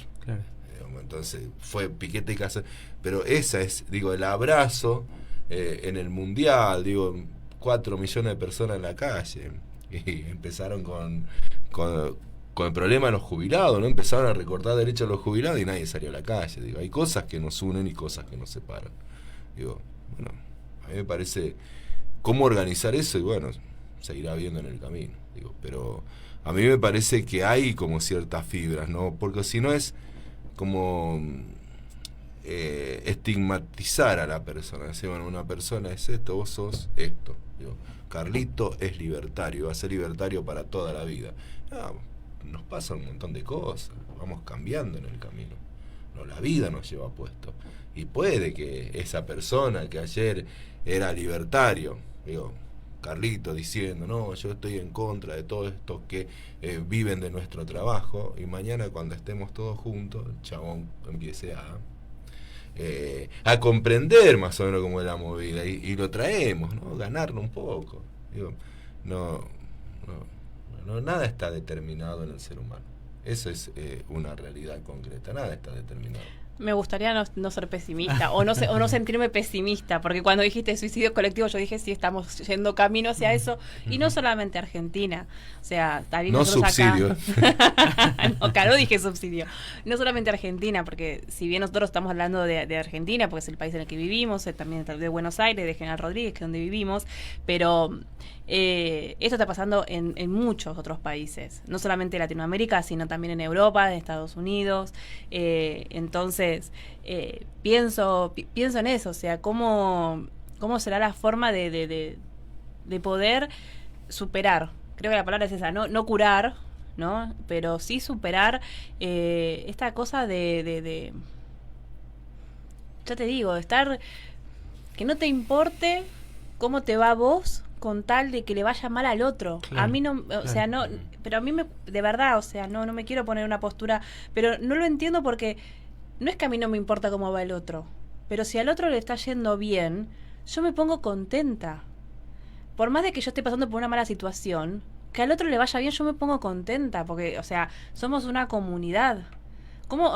Entonces fue piquete cacerola. Pero esa es, digo, el abrazo en el mundial, digo, 4 millones de personas en la calle. Y empezaron con el problema de los jubilados, ¿no? Empezaron a recortar derechos a los jubilados y nadie salió a la calle. Digo, hay cosas que nos unen y cosas que nos separan. Digo, bueno, a mí me parece cómo organizar eso y bueno, seguirá viendo en el camino. Digo, pero a mí me parece que hay como ciertas fibras, ¿no? Porque si no es como estigmatizar a la persona. Decir, bueno, una persona es esto, vos sos esto. Digo, Carlito es libertario, va a ser libertario para toda la vida. Nos pasa un montón de cosas, vamos cambiando en el camino. No, la vida nos lleva puesto. Y puede que esa persona que ayer era libertario, digo, Carlito diciendo, no, yo estoy en contra de todos estos que viven de nuestro trabajo, y mañana cuando estemos todos juntos, el chabón empiece a comprender más o menos cómo es la movida y lo traemos, ¿no? Ganarlo un poco. Digo, no, nada está determinado en el ser humano. Eso es una realidad concreta, nada está determinado. Me gustaría no ser pesimista o no sentirme pesimista, porque cuando dijiste suicidio colectivo yo dije sí, estamos yendo camino hacia eso, y no solamente Argentina, o sea, también no subsidio. Acá no, claro, dije subsidio, no solamente Argentina, porque si bien nosotros estamos hablando de Argentina, porque es el país en el que vivimos, también de Buenos Aires, de General Rodríguez, que es donde vivimos, pero esto está pasando en muchos otros países, no solamente en Latinoamérica, sino también en Europa, en Estados Unidos. Entonces pienso en eso, o sea, cómo será la forma de poder superar. Creo que la palabra es esa, no curar, ¿no? Pero sí superar esta cosa de ya te digo, estar, que no te importe cómo te va a vos, con tal de que le vaya mal al otro. Claro, a mí no, o sea, no, pero a mí de verdad, o sea, no me quiero poner una postura, pero no lo entiendo porque no es que a mí no me importa cómo va el otro, pero si al otro le está yendo bien, yo me pongo contenta. Por más de que yo esté pasando por una mala situación, que al otro le vaya bien, yo me pongo contenta, porque, o sea, somos una comunidad. ¿Cómo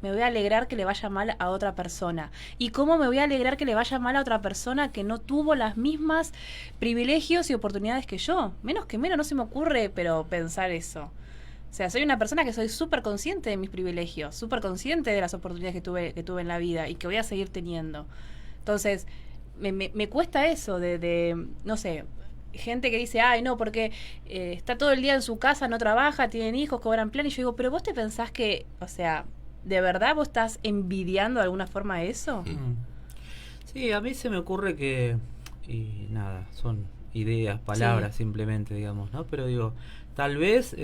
me voy a alegrar que le vaya mal a otra persona? ¿Y cómo me voy a alegrar que le vaya mal a otra persona que no tuvo las mismas privilegios y oportunidades que yo? Menos, no se me ocurre, pero pensar eso. O sea, soy una persona que soy súper consciente de mis privilegios, súper consciente de las oportunidades que tuve en la vida y que voy a seguir teniendo. Entonces, me cuesta eso de no sé, gente que dice, ay, no, porque está todo el día en su casa, no trabaja, tienen hijos, cobran plan, y yo digo, pero vos te pensás que, o sea, ¿de verdad vos estás envidiando de alguna forma eso? Sí, a mí se me ocurre que, y nada, son ideas, palabras simplemente, digamos, ¿no? Pero digo, tal vez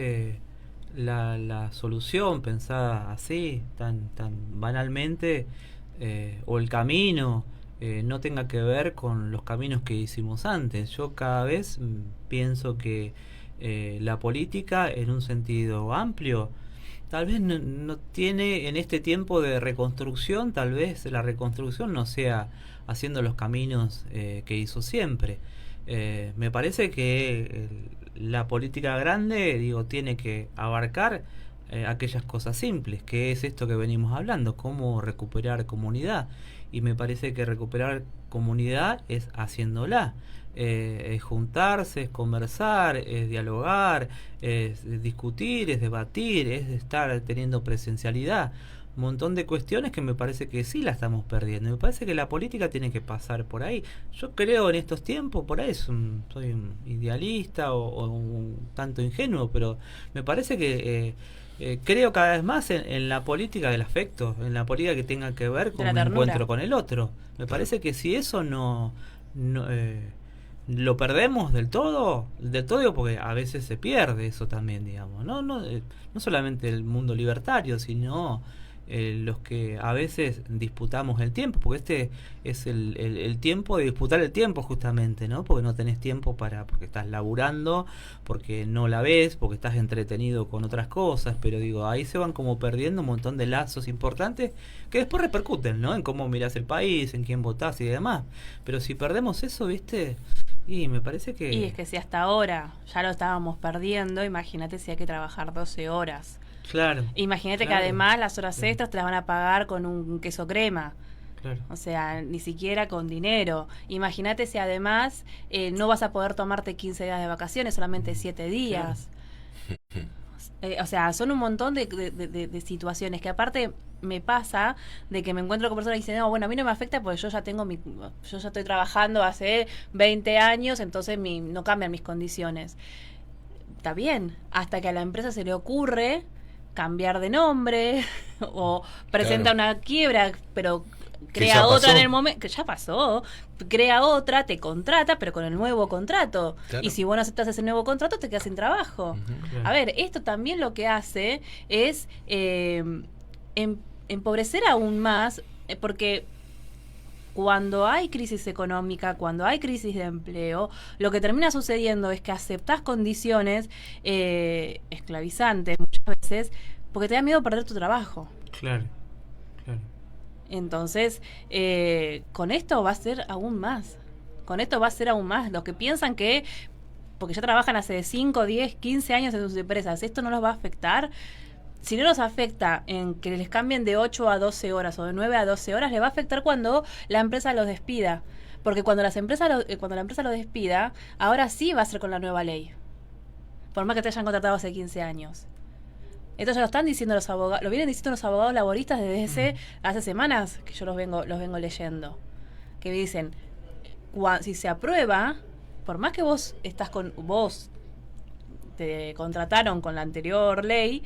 la solución pensada así, tan banalmente, o el camino, no tenga que ver con los caminos que hicimos antes. Yo cada vez pienso que la política, en un sentido amplio, tal vez no tiene, en este tiempo de reconstrucción, tal vez la reconstrucción no sea haciendo los caminos que hizo siempre. Me parece que la política grande, digo, tiene que abarcar aquellas cosas simples, que es esto que venimos hablando, cómo recuperar comunidad. Y me parece que recuperar comunidad es haciéndola. Es juntarse, es conversar, es dialogar, es discutir, es debatir, es estar teniendo presencialidad. un montón de cuestiones que me parece que sí la estamos perdiendo. Me parece que la política tiene que pasar por ahí. Yo creo en estos tiempos, por ahí soy un idealista o un tanto ingenuo, pero me parece que creo cada vez más en la política del afecto, en la política que tenga que ver con un encuentro con el otro. Me parece que si eso no lo perdemos del todo digo, porque a veces se pierde eso también, digamos, no solamente el mundo libertario, sino los que a veces disputamos el tiempo, porque este es el tiempo de disputar el tiempo justamente, ¿no? Porque no tenés tiempo porque estás laburando, porque no la ves, porque estás entretenido con otras cosas, pero digo, ahí se van como perdiendo un montón de lazos importantes que después repercuten, ¿no? En cómo mirás el país, en quién votás y demás. Pero si perdemos eso, ¿viste? Y me parece que... Y es que si hasta ahora ya lo estábamos perdiendo, imagínate si hay que trabajar 12 horas. Claro. Imagínate que además las horas extras te las van a pagar con un queso crema. Claro. O sea, ni siquiera con dinero. Imagínate si además no vas a poder tomarte 15 días de vacaciones, solamente 7 días. Claro. O sea, son un montón de situaciones que aparte me pasa de que me encuentro con personas que dicen, no, bueno, a mí no me afecta porque yo ya estoy trabajando hace 20 años, entonces no cambian mis condiciones. Está bien, hasta que a la empresa se le ocurre cambiar de nombre o presenta una quiebra, pero crea otra en el momento, que ya pasó, crea otra, te contrata, pero con el nuevo contrato. Claro. Y si vos no aceptas ese nuevo contrato, te quedas sin trabajo. Claro. A ver, esto también lo que hace es empobrecer aún más, porque cuando hay crisis económica, cuando hay crisis de empleo, lo que termina sucediendo es que aceptás condiciones esclavizantes muchas veces porque te da miedo perder tu trabajo. Claro, claro. Entonces, con esto va a ser aún más. Con esto va a ser aún más. Los que piensan que, porque ya trabajan hace 5, 10, 15 años en sus empresas, esto no los va a afectar. Si no los afecta en que les cambien de 8 a 12 horas o de 9 a 12 horas, les va a afectar cuando la empresa los despida. Porque cuando la empresa lo despida, ahora sí va a ser con la nueva ley. Por más que te hayan contratado hace 15 años. Esto ya lo están diciendo los abogados, lo vienen diciendo los abogados laboristas desde hace semanas que yo los vengo leyendo. Que dicen, si se aprueba, por más que vos te contrataron con la anterior ley,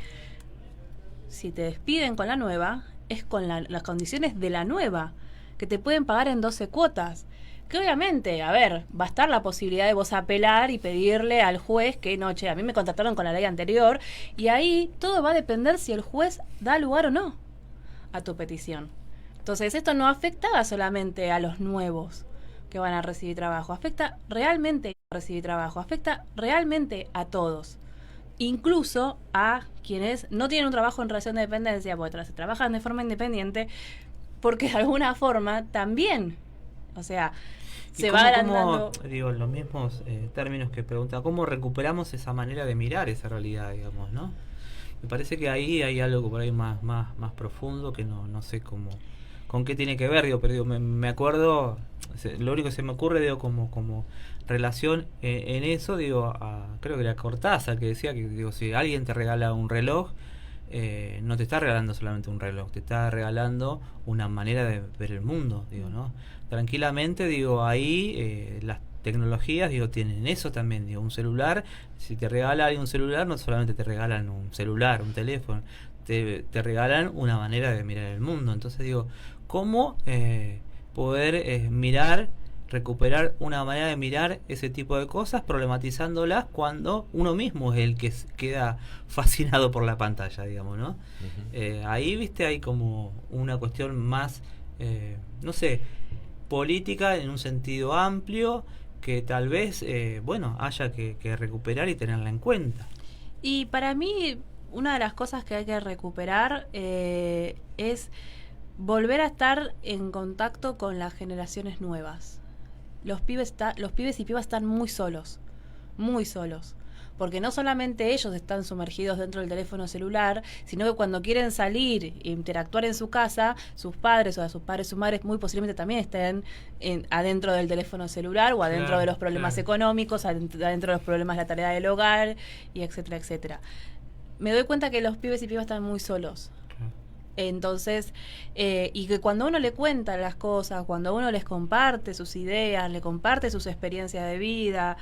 si te despiden con la nueva, es con las condiciones de la nueva, que te pueden pagar en 12 cuotas. Que obviamente, a ver, va a estar la posibilidad de vos apelar y pedirle al juez que no, a mí me contrataron con la ley anterior, y ahí todo va a depender si el juez da lugar o no a tu petición. Entonces, esto no afecta solamente a los nuevos que van a recibir trabajo, afecta realmente a todos. Incluso a quienes no tienen un trabajo en relación de dependencia, porque trabajan de forma independiente, porque de alguna forma también, o sea, se va agrandando. Digo, los mismos términos que pregunta, ¿cómo recuperamos esa manera de mirar esa realidad, digamos, no? Me parece que ahí hay algo por ahí más profundo que no sé con qué tiene que ver, digo, pero digo, me acuerdo, lo único que se me ocurre, digo, como relación en eso, digo, creo que era Cortázar, que decía que, digo, si alguien te regala un reloj, no te está regalando solamente un reloj, te está regalando una manera de ver el mundo, digo, ¿no? Tranquilamente, digo, ahí las tecnologías, digo, tienen eso también, digo, un celular, si te regala alguien un celular, no solamente te regalan un celular, un teléfono, te regalan una manera de mirar el mundo. Entonces digo, ¿cómo poder recuperar una manera de mirar ese tipo de cosas, problematizándolas cuando uno mismo es el que queda fascinado por la pantalla, digamos, ¿no? Uh-huh. Ahí, viste, hay como una cuestión más, no sé, política en un sentido amplio que tal vez, haya que recuperar y tenerla en cuenta. Y para mí, una de las cosas que hay que recuperar es volver a estar en contacto con las generaciones nuevas. Los pibes y pibas están muy solos, porque no solamente ellos están sumergidos dentro del teléfono celular, sino que cuando quieren salir e interactuar en su casa, sus padres o sus padres, sus madres muy posiblemente también estén adentro del teléfono celular o adentro de los problemas económicos, adentro de los problemas de la tarea del hogar, y etcétera, etcétera. Me doy cuenta que los pibes y pibas están muy solos. Entonces, y que cuando uno le cuenta las cosas, cuando uno les comparte sus ideas, le comparte sus experiencias de vida,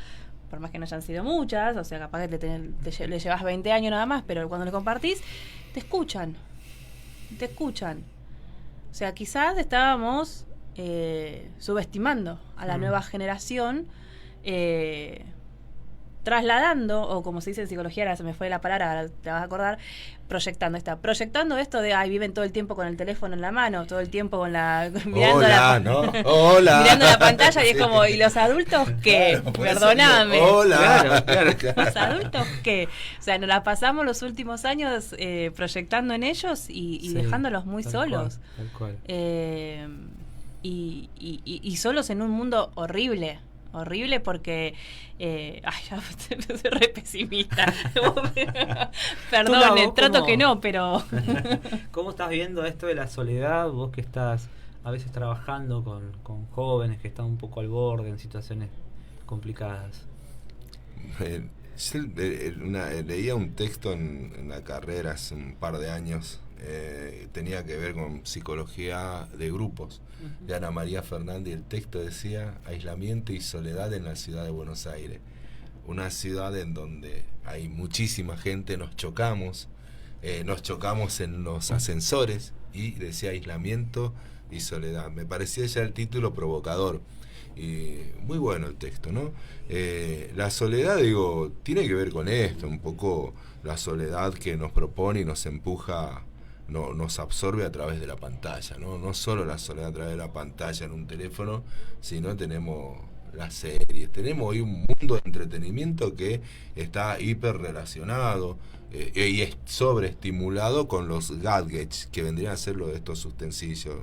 por más que no hayan sido muchas, o sea, capaz que le llevas 20 años nada más, pero cuando le compartís, te escuchan. O sea, quizás estábamos subestimando a la nueva generación, trasladando, o como se dice en psicología, ahora se me fue la palabra, ahora te vas a acordar, proyectando esto de, viven todo el tiempo con el teléfono en la mano, todo el tiempo con mirando mirando la pantalla, y es como, ¿y los adultos qué? Claro, perdóname. Hola. Claro. ¿Los adultos qué? O sea, nos la pasamos los últimos años proyectando en ellos y Sí, dejándolos muy tal solos. cual. Y solos en un mundo horrible porque ya soy re pesimista. Perdón, trato que no, pero ¿Cómo estás viendo esto de la soledad? Vos que estás a veces trabajando con jóvenes que están un poco al borde en situaciones complicadas. Yo leía un texto en la carrera hace un par de años, tenía que ver con psicología de grupos, de Ana María Fernández, y el texto decía: aislamiento y soledad en la ciudad de Buenos Aires, una ciudad en donde hay muchísima gente, nos chocamos en los ascensores, y decía aislamiento y soledad. Me parecía ya el título provocador. Y muy bueno el texto, ¿no? La soledad, digo, tiene que ver con esto, un poco la soledad que nos propone y nos empuja, nos absorbe a través de la pantalla, ¿no? No solo la soledad a través de la pantalla en un teléfono, sino tenemos las series, tenemos hoy un mundo de entretenimiento que está hiper relacionado y es sobreestimulado con los gadgets, que vendrían a ser lo de estos utensilios.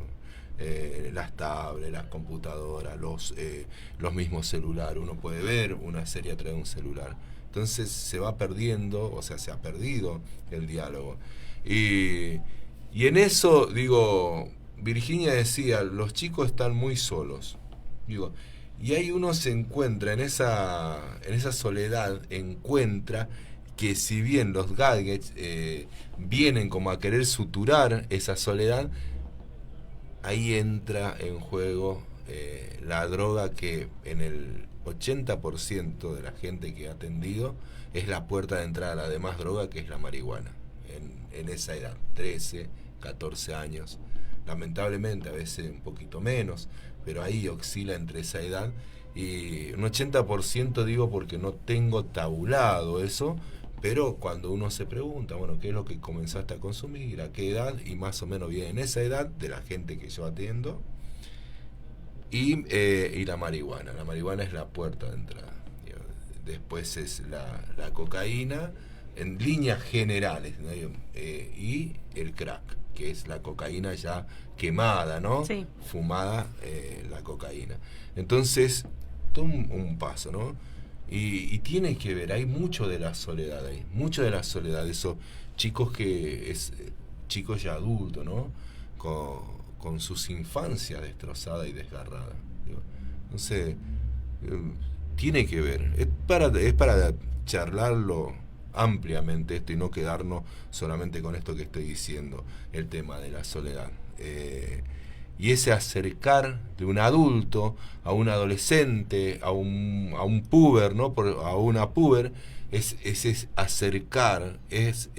Las tablets, las computadoras, los mismos celulares. Uno puede ver una serie a través de un celular. Entonces se va perdiendo, o sea, se ha perdido el diálogo. Y en eso, digo, Virginia decía, los chicos están muy solos. Digo, y ahí uno se encuentra en esa soledad, encuentra que si bien los gadgets vienen como a querer suturar esa soledad, ahí entra en juego la droga que en el 80% de la gente que ha atendido es la puerta de entrada a la demás droga, que es la marihuana, en esa edad, 13, 14 años. Lamentablemente a veces un poquito menos, pero ahí oscila entre esa edad. Y un 80% digo porque no tengo tabulado eso, pero cuando uno se pregunta, bueno, ¿qué es lo que comenzaste a consumir? ¿A qué edad? Y más o menos viene en esa edad de la gente que yo atiendo. Y la marihuana. La marihuana es la puerta de entrada. Después es la cocaína, en líneas generales, ¿no? Y el crack, que es la cocaína ya quemada, ¿no? Sí. Fumada, la cocaína. Entonces, todo un paso, ¿no? Y tiene que ver, hay mucho de la soledad ahí, mucho de la soledad, esos chicos chicos ya adultos, ¿no? Con sus infancias destrozadas y desgarradas. Entonces, tiene que ver, es para charlarlo ampliamente esto y no quedarnos solamente con esto que estoy diciendo, el tema de la soledad. Y ese acercar de un adulto a un adolescente, a un puber, ¿no? A una puber, es acercar, es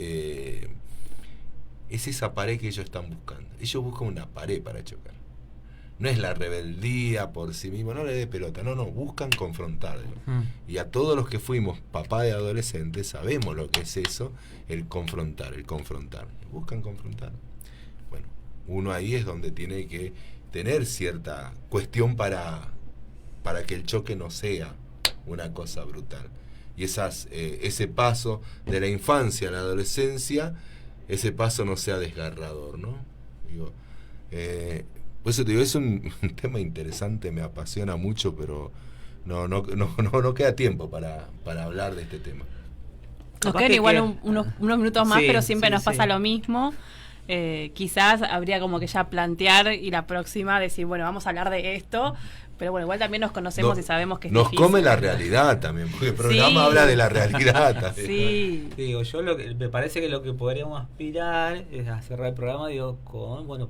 esa pared que ellos están buscando. Ellos buscan una pared para chocar. No es la rebeldía por sí mismo, no le dé pelota, no, buscan confrontarlo. Y a todos los que fuimos papá de adolescentes sabemos lo que es eso, el confrontar. Buscan confrontar. Bueno, uno ahí es donde tiene que tener cierta cuestión para que el choque no sea una cosa brutal. Y ese paso de la infancia a la adolescencia, ese paso no sea desgarrador, ¿no? Digo, por eso te digo, es un tema interesante, me apasiona mucho, pero no queda tiempo para hablar de este tema. Nos quedan igual unos minutos más, Sí, pero siempre sí, nos pasa sí. lo mismo. quizás habría como que ya plantear y la próxima decir, bueno, vamos a hablar de esto, pero bueno, igual también nos conocemos y sabemos que es nos difícil. come la realidad también, porque el programa Sí. habla de la realidad también. Sí. Digo, yo me parece que lo que podríamos aspirar es a cerrar el programa, digo,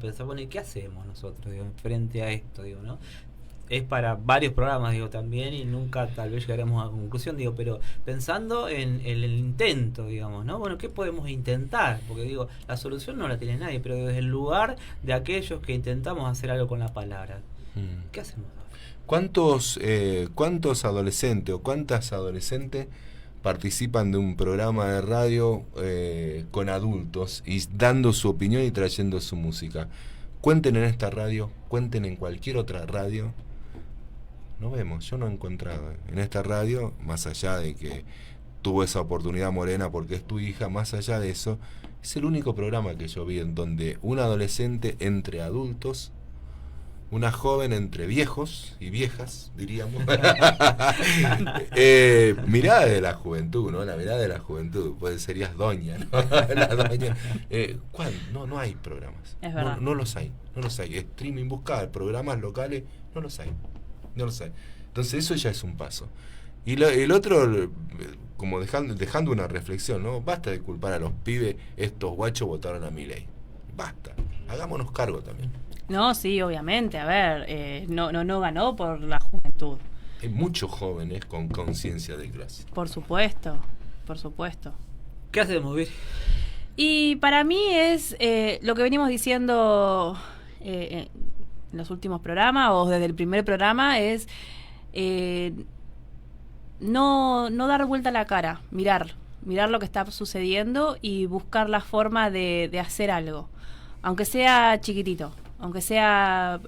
pensar, bueno, ¿y qué hacemos nosotros, digo, frente a esto, digo, ¿no? Es para varios programas, digo, también, y nunca tal vez llegaremos a la conclusión, digo, pero pensando en el intento, digamos, ¿no? Bueno, ¿qué podemos intentar? Porque digo, la solución no la tiene nadie, pero desde el lugar de aquellos que intentamos hacer algo con la palabra, ¿qué hacemos? ¿Cuántos adolescentes o cuántas adolescentes participan de un programa de radio con adultos y dando su opinión y trayendo su música? Cuenten en esta radio, cuenten en cualquier otra radio. No vemos, yo no he encontrado en esta radio, más allá de que tuvo esa oportunidad Morena porque es tu hija, más allá de eso, es el único programa que yo vi en donde un adolescente entre adultos, una joven entre viejos y viejas, diríamos. Mirada de la juventud, ¿no? La mirada de la juventud, pues serías doña, ¿no? La doña. No hay programas. Es verdad. No los hay. Streaming, buscar programas locales, no los hay. Entonces eso ya es un paso. Y el otro, como dejando una reflexión, ¿no? Basta de culpar a los pibes, estos guachos votaron a Milei. Basta. Hagámonos cargo también. No, sí, obviamente, a ver, no ganó por la juventud. Hay muchos jóvenes con conciencia de clase. Por supuesto. ¿Qué hacemos, Vir? Y para mí es lo que venimos diciendo en los últimos programas o desde el primer programa es no dar vuelta a la cara, mirar lo que está sucediendo y buscar la forma de hacer algo, aunque sea chiquitito, aunque sea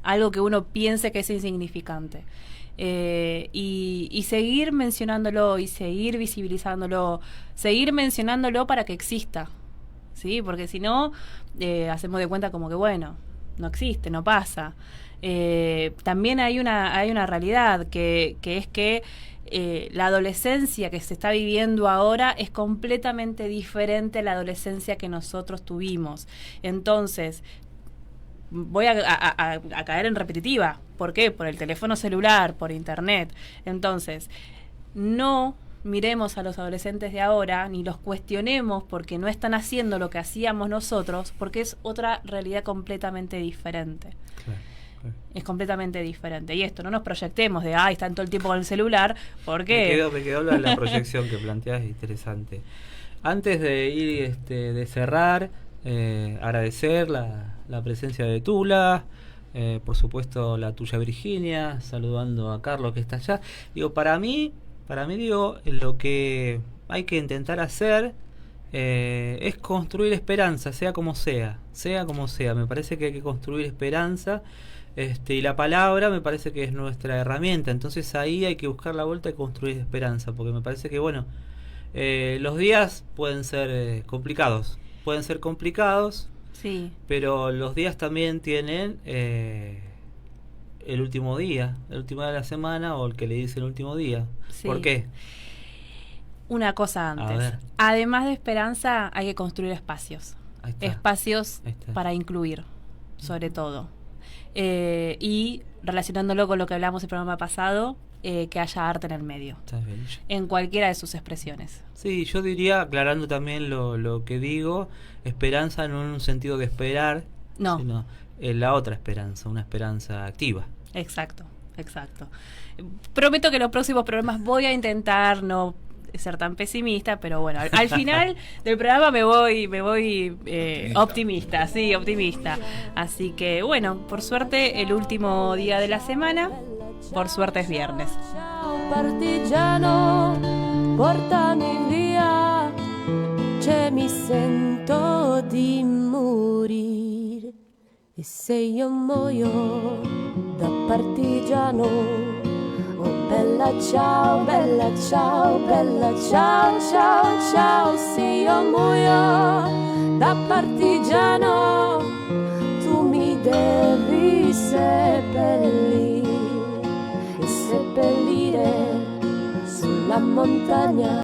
algo que uno piense que es insignificante. Y seguir mencionándolo y seguir visibilizándolo, seguir mencionándolo para que exista, ¿sí? Porque si no, hacemos de cuenta como que, bueno, no existe, no pasa. También hay una realidad que es que la adolescencia que se está viviendo ahora es completamente diferente a la adolescencia que nosotros tuvimos. Entonces, voy a caer en repetitiva. ¿Por qué? Por el teléfono celular, por internet. Entonces, no miremos a los adolescentes de ahora, ni los cuestionemos porque no están haciendo lo que hacíamos nosotros, porque es otra realidad completamente diferente. Claro. Es completamente diferente. Y esto, no nos proyectemos de, están todo el tiempo con el celular, porque... Me quedó la proyección que planteas, interesante. Antes de ir, de cerrar, agradecer la presencia de Tula, por supuesto la tuya Virginia, saludando a Carlos que está allá. Digo, para mí digo, lo que hay que intentar hacer es construir esperanza, sea como sea. Me parece que hay que construir esperanza, y la palabra me parece que es nuestra herramienta. Entonces ahí hay que buscar la vuelta y construir esperanza, porque me parece que, bueno, los días pueden ser complicados, Sí. pero los días también tienen el último día de la semana, o el que le dice el último día. Sí. ¿Por qué? Una cosa A antes. ver. Además de esperanza, hay que construir espacios. Ahí está. Espacios Ahí está. para incluir, sobre todo. Y relacionándolo con lo que hablamos el programa pasado, que haya arte en el medio, Está bien. en cualquiera de sus expresiones. Sí, yo diría, aclarando también lo que digo, esperanza no en un sentido de esperar, No. sino en la otra esperanza, una esperanza activa. Exacto. Prometo que en los próximos programas voy a intentar no ser tan pesimista, pero bueno, al final del programa me voy optimista. Así que bueno, por suerte el último día de la semana, por suerte es viernes. Ciao partigiano, portami via, che mi sento di morir. E se io muoio da partigiano, oh bella ciao, bella ciao, bella ciao, ciao, ciao. Se io muoio da partigiano, tu mi devi seppellire, e seppellire sulla montagna.